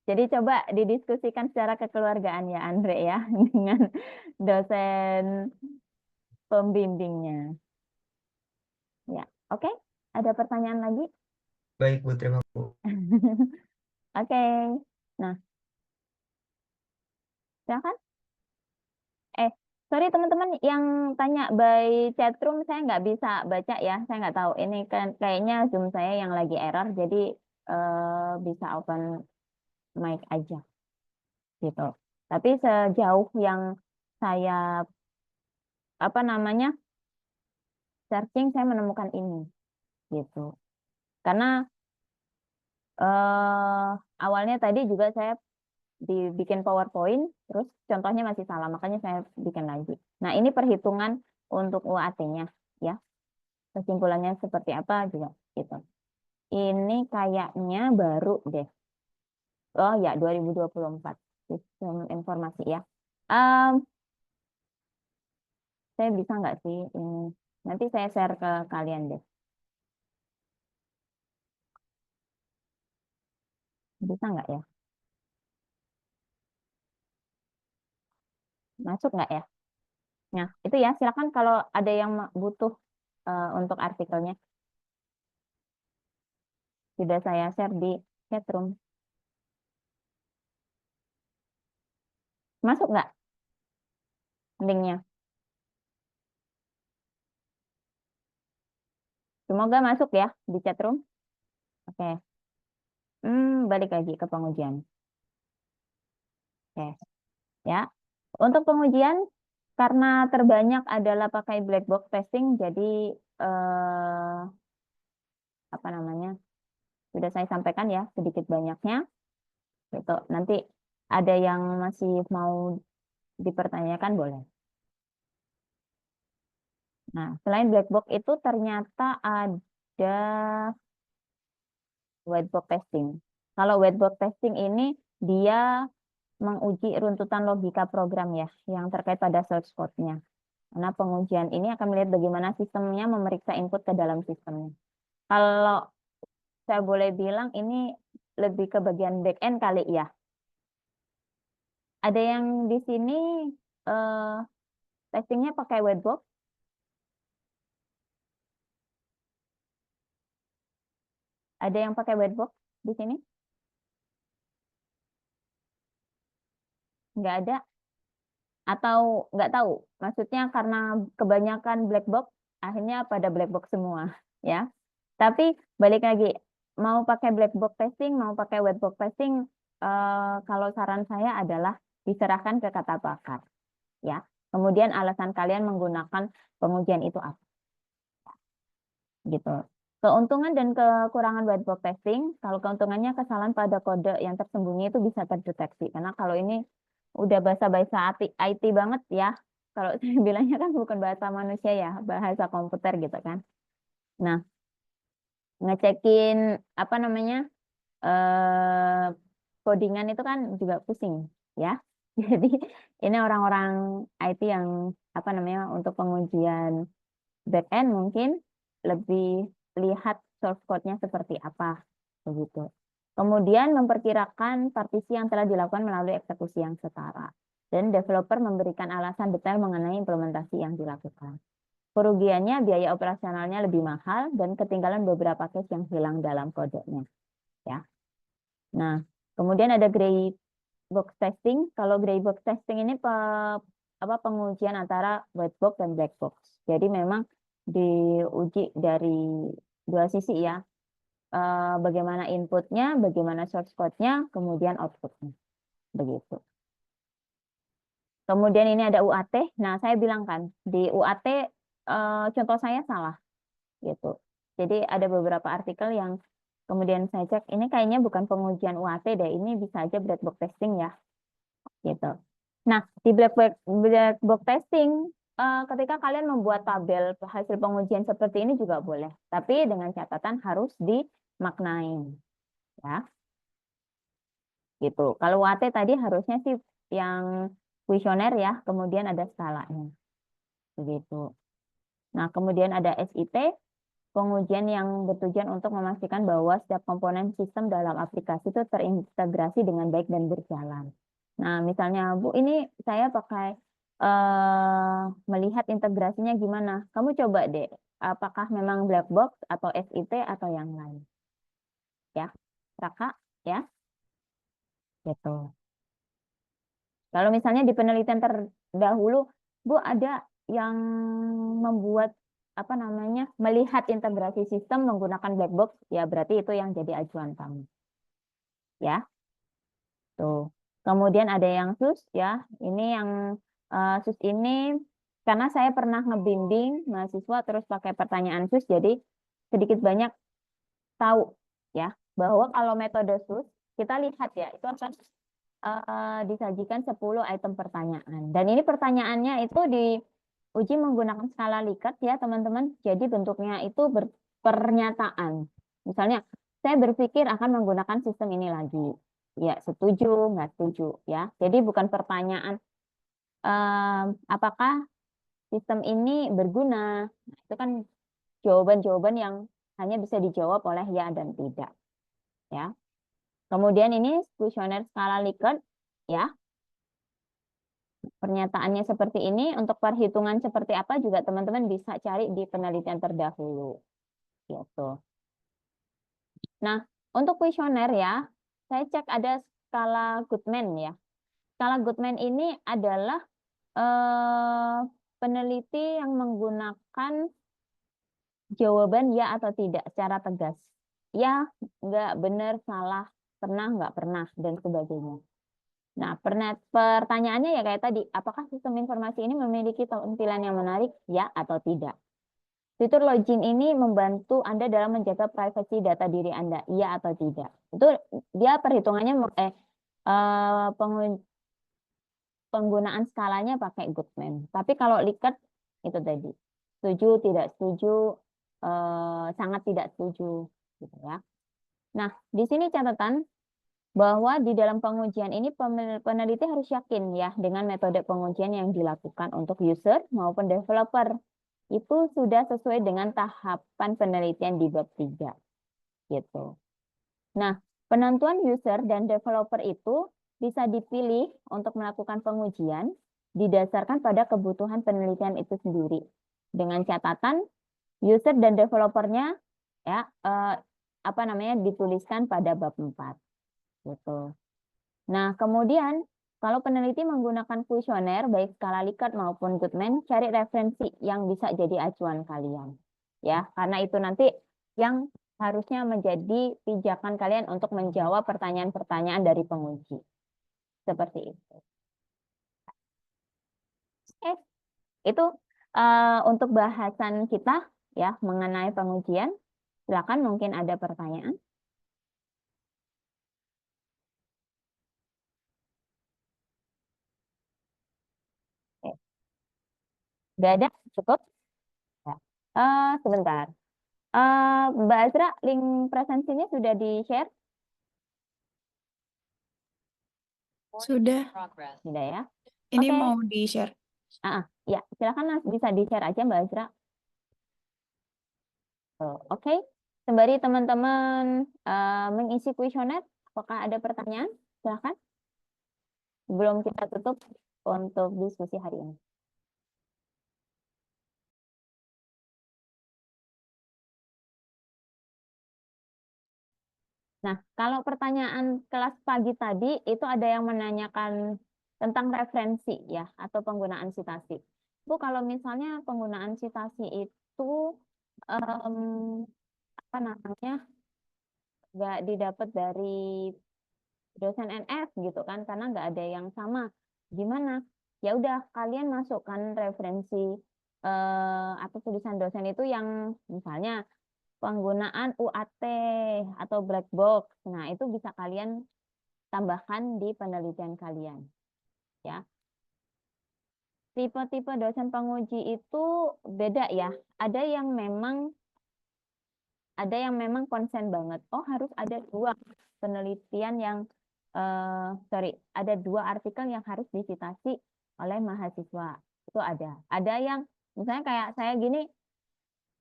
Jadi coba didiskusikan secara kekeluargaan ya Andre ya dengan dosen pembimbingnya. Ya, oke. Ada pertanyaan lagi? Baik, Bu. Terima kasih, Bu. Oke. Nah, silakan. Sorry teman-teman yang tanya by chatroom saya nggak bisa baca ya. Saya nggak tahu. Ini kan kayaknya Zoom saya yang lagi error. Jadi bisa open mic aja gitu. Tapi sejauh yang saya searching saya menemukan ini gitu. Karena awalnya tadi juga saya dibikin PowerPoint, terus contohnya masih salah, makanya saya bikin lagi. Nah, ini perhitungan untuk UAT-nya, ya. Kesimpulannya seperti apa juga, gitu. Ini kayaknya baru deh. Oh ya, 2024. Sistem informasi ya. Saya bisa nggak sih ini? Nanti saya share ke kalian deh. Bisa nggak ya? Masuk nggak ya? Nah, itu ya, silakan kalau ada yang butuh untuk artikelnya. Sudah saya share di chatroom. Masuk nggak linknya? Semoga masuk ya di chatroom. Oke. Balik lagi ke pengujian. Oke. Ya. Untuk pengujian, karena terbanyak adalah pakai black box testing, jadi sudah saya sampaikan ya sedikit banyaknya. Gitu. Nanti ada yang masih mau dipertanyakan boleh. Nah, selain black box itu ternyata ada white box testing. Kalau white box testing ini dia menguji runtutan logika program ya, yang terkait pada source code-nya. Karena pengujian ini akan melihat bagaimana sistemnya memeriksa input ke dalam sistemnya. Kalau saya boleh bilang ini lebih ke bagian back end kali ya. Ada yang di sini testingnya pakai white box? Ada yang pakai white box di sini? Nggak ada? Atau nggak tahu? Maksudnya karena kebanyakan black box, akhirnya pada black box semua, ya. Tapi balik lagi, mau pakai black box testing, mau pakai white box testing, kalau saran saya adalah diserahkan ke kata pakar, ya. Kemudian alasan kalian menggunakan pengujian itu apa? Gitu. Keuntungan dan kekurangan white box testing, kalau keuntungannya kesalahan pada kode yang tersembunyi itu bisa terdeteksi. Karena kalau ini udah bahasa-bahasa IT banget ya. Kalau saya bilangnya kan bukan bahasa manusia ya, bahasa komputer gitu kan. Nah, ngecekin codingan itu kan juga pusing ya. Jadi ini orang-orang IT yang untuk pengujian back end mungkin lebih lihat source code-nya seperti apa begitu. Kemudian memperkirakan partisi yang telah dilakukan melalui eksekusi yang setara. Dan developer memberikan alasan detail mengenai implementasi yang dilakukan. Kerugiannya biaya operasionalnya lebih mahal dan ketinggalan beberapa case yang hilang dalam kodenya. Ya. Nah, kemudian ada gray box testing. Kalau gray box testing ini pengujian antara white box dan black box. Jadi memang diuji dari dua sisi ya. Bagaimana inputnya, bagaimana source code-nya, kemudian output-nya. Begitu. Kemudian ini ada UAT. Nah, saya bilang kan, di UAT contoh saya salah. Gitu. Jadi ada beberapa artikel yang kemudian saya cek, ini kayaknya bukan pengujian UAT deh, ini bisa aja black box testing ya. Gitu. Nah, di black box testing, ketika kalian membuat tabel hasil pengujian seperti ini juga boleh, tapi dengan catatan harus dimaknain, ya. Gitu. Kalau UAT tadi harusnya sih yang kuesioner ya, kemudian ada skalanya. Begitu. Nah, kemudian ada SIT, pengujian yang bertujuan untuk memastikan bahwa setiap komponen sistem dalam aplikasi itu terintegrasi dengan baik dan berjalan. Nah, misalnya, Bu, ini saya pakai melihat integrasinya gimana. Kamu coba deh, apakah memang black box atau SIT atau yang lain. Ya, Raka, ya. Gitu. Kalau misalnya di penelitian terdahulu, Bu, ada yang membuat apa namanya melihat integrasi sistem menggunakan black box, ya berarti itu yang jadi acuan kamu, ya. Tuh. Kemudian ada yang SUS, ya. Ini yang SUS ini karena saya pernah ngebimbing mahasiswa terus pakai pertanyaan SUS, jadi sedikit banyak tahu, ya, bahwa kalau metode SUS kita lihat ya itu akan disajikan 10 item pertanyaan. Dan ini pertanyaannya itu diuji menggunakan skala Likert ya teman-teman. Jadi bentuknya itu pernyataan. Misalnya, saya berpikir akan menggunakan sistem ini lagi. Ya, setuju, nggak setuju. Ya. Jadi bukan pertanyaan apakah sistem ini berguna. Nah, itu kan jawaban-jawaban yang hanya bisa dijawab oleh ya dan tidak. Ya. Kemudian ini kuesioner skala Likert. Ya, pernyataannya seperti ini. Untuk perhitungan seperti apa juga teman-teman bisa cari di penelitian terdahulu. Gitu. Nah, untuk kuesioner ya, saya cek ada skala Goodman ya. Skala Goodman ini adalah peneliti yang menggunakan jawaban ya atau tidak secara tegas. Ya, nggak benar, salah, pernah, nggak pernah, dan sebagainya. Nah, pertanyaannya ya kayak tadi, apakah sistem informasi ini memiliki tampilan yang menarik, ya atau tidak? Fitur login ini membantu Anda dalam menjaga privasi data diri Anda, iya atau tidak? Itu dia perhitungannya, penggunaan skalanya pakai Goodman. Tapi kalau Likert, itu tadi, setuju, tidak setuju, sangat tidak setuju, gitu ya. Nah, di sini catatan, bahwa di dalam pengujian ini peneliti harus yakin ya dengan metode pengujian yang dilakukan untuk user maupun developer itu sudah sesuai dengan tahapan penelitian di bab 3 gitu. Nah, penentuan user dan developer itu bisa dipilih untuk melakukan pengujian didasarkan pada kebutuhan penelitian itu sendiri dengan catatan user dan developernya ya dituliskan pada bab 4. Gitu. Nah, kemudian kalau peneliti menggunakan kuesioner baik skala Likert maupun Goodman, cari referensi yang bisa jadi acuan kalian. Ya, karena itu nanti yang harusnya menjadi pijakan kalian untuk menjawab pertanyaan-pertanyaan dari penguji. Seperti itu. Itu untuk bahasan kita ya mengenai pengujian. Silakan mungkin ada pertanyaan. Udah ada? Cukup? Ya. Sebentar. Mbak Azra, link presensinya sudah di-share? Sudah. Sudah ya? Ini Oke. mau di-share. Ya, silakan bisa di-share aja Mbak Azra. Oke. Sembari teman-teman mengisi kuesioner, apakah ada pertanyaan? Silakan. Sebelum kita tutup untuk diskusi hari ini. Nah, kalau pertanyaan kelas pagi tadi itu ada yang menanyakan tentang referensi ya atau penggunaan sitasi. Bu, kalau misalnya penggunaan sitasi itu apa namanya nggak didapat dari dosen NF gitu kan karena nggak ada yang sama. Gimana? Ya udah kalian masukkan referensi atau tulisan dosen itu yang misalnya penggunaan UAT atau black box. Nah, itu bisa kalian tambahkan di penelitian kalian. Ya. tipe-tipe dosen penguji itu beda ya. Ada yang memang konsen banget. Oh, harus ada 2 penelitian yang ada 2 artikel yang harus disitasi oleh mahasiswa. Itu ada. Ada yang misalnya kayak saya gini,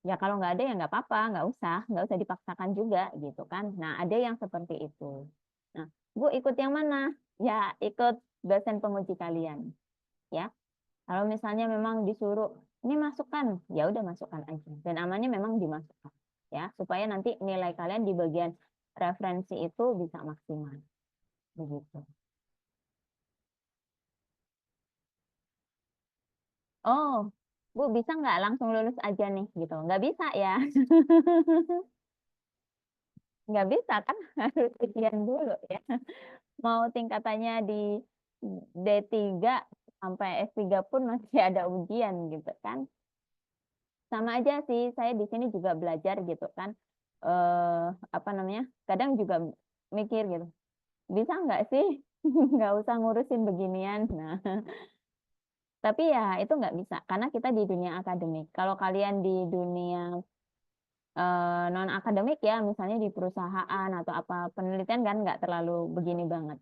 ya kalau nggak ada ya nggak apa-apa, nggak usah dipaksakan juga gitu kan. Nah, ada yang seperti itu. Nah, Bu ikut yang mana? Ya, ikut dosen penguji kalian. Ya, kalau misalnya memang disuruh ini masukkan, ya udah masukkan aja. Dan amannya memang dimasukkan, ya, supaya nanti nilai kalian di bagian referensi itu bisa maksimal. Begitu. Oh, Bu bisa nggak langsung lulus aja nih gitu? Nggak bisa ya. Nggak bisa kan harus ujian dulu ya. Mau tingkatannya di D3 sampai S3 pun masih ada ujian gitu kan. Sama aja sih, saya di sini juga belajar gitu kan. Apa namanya? Kadang juga mikir gitu, bisa nggak sih nggak usah ngurusin beginian. Nah, tapi ya itu nggak bisa karena kita di dunia akademik. Kalau kalian di dunia non akademik ya, misalnya di perusahaan atau apa penelitian kan nggak terlalu begini banget.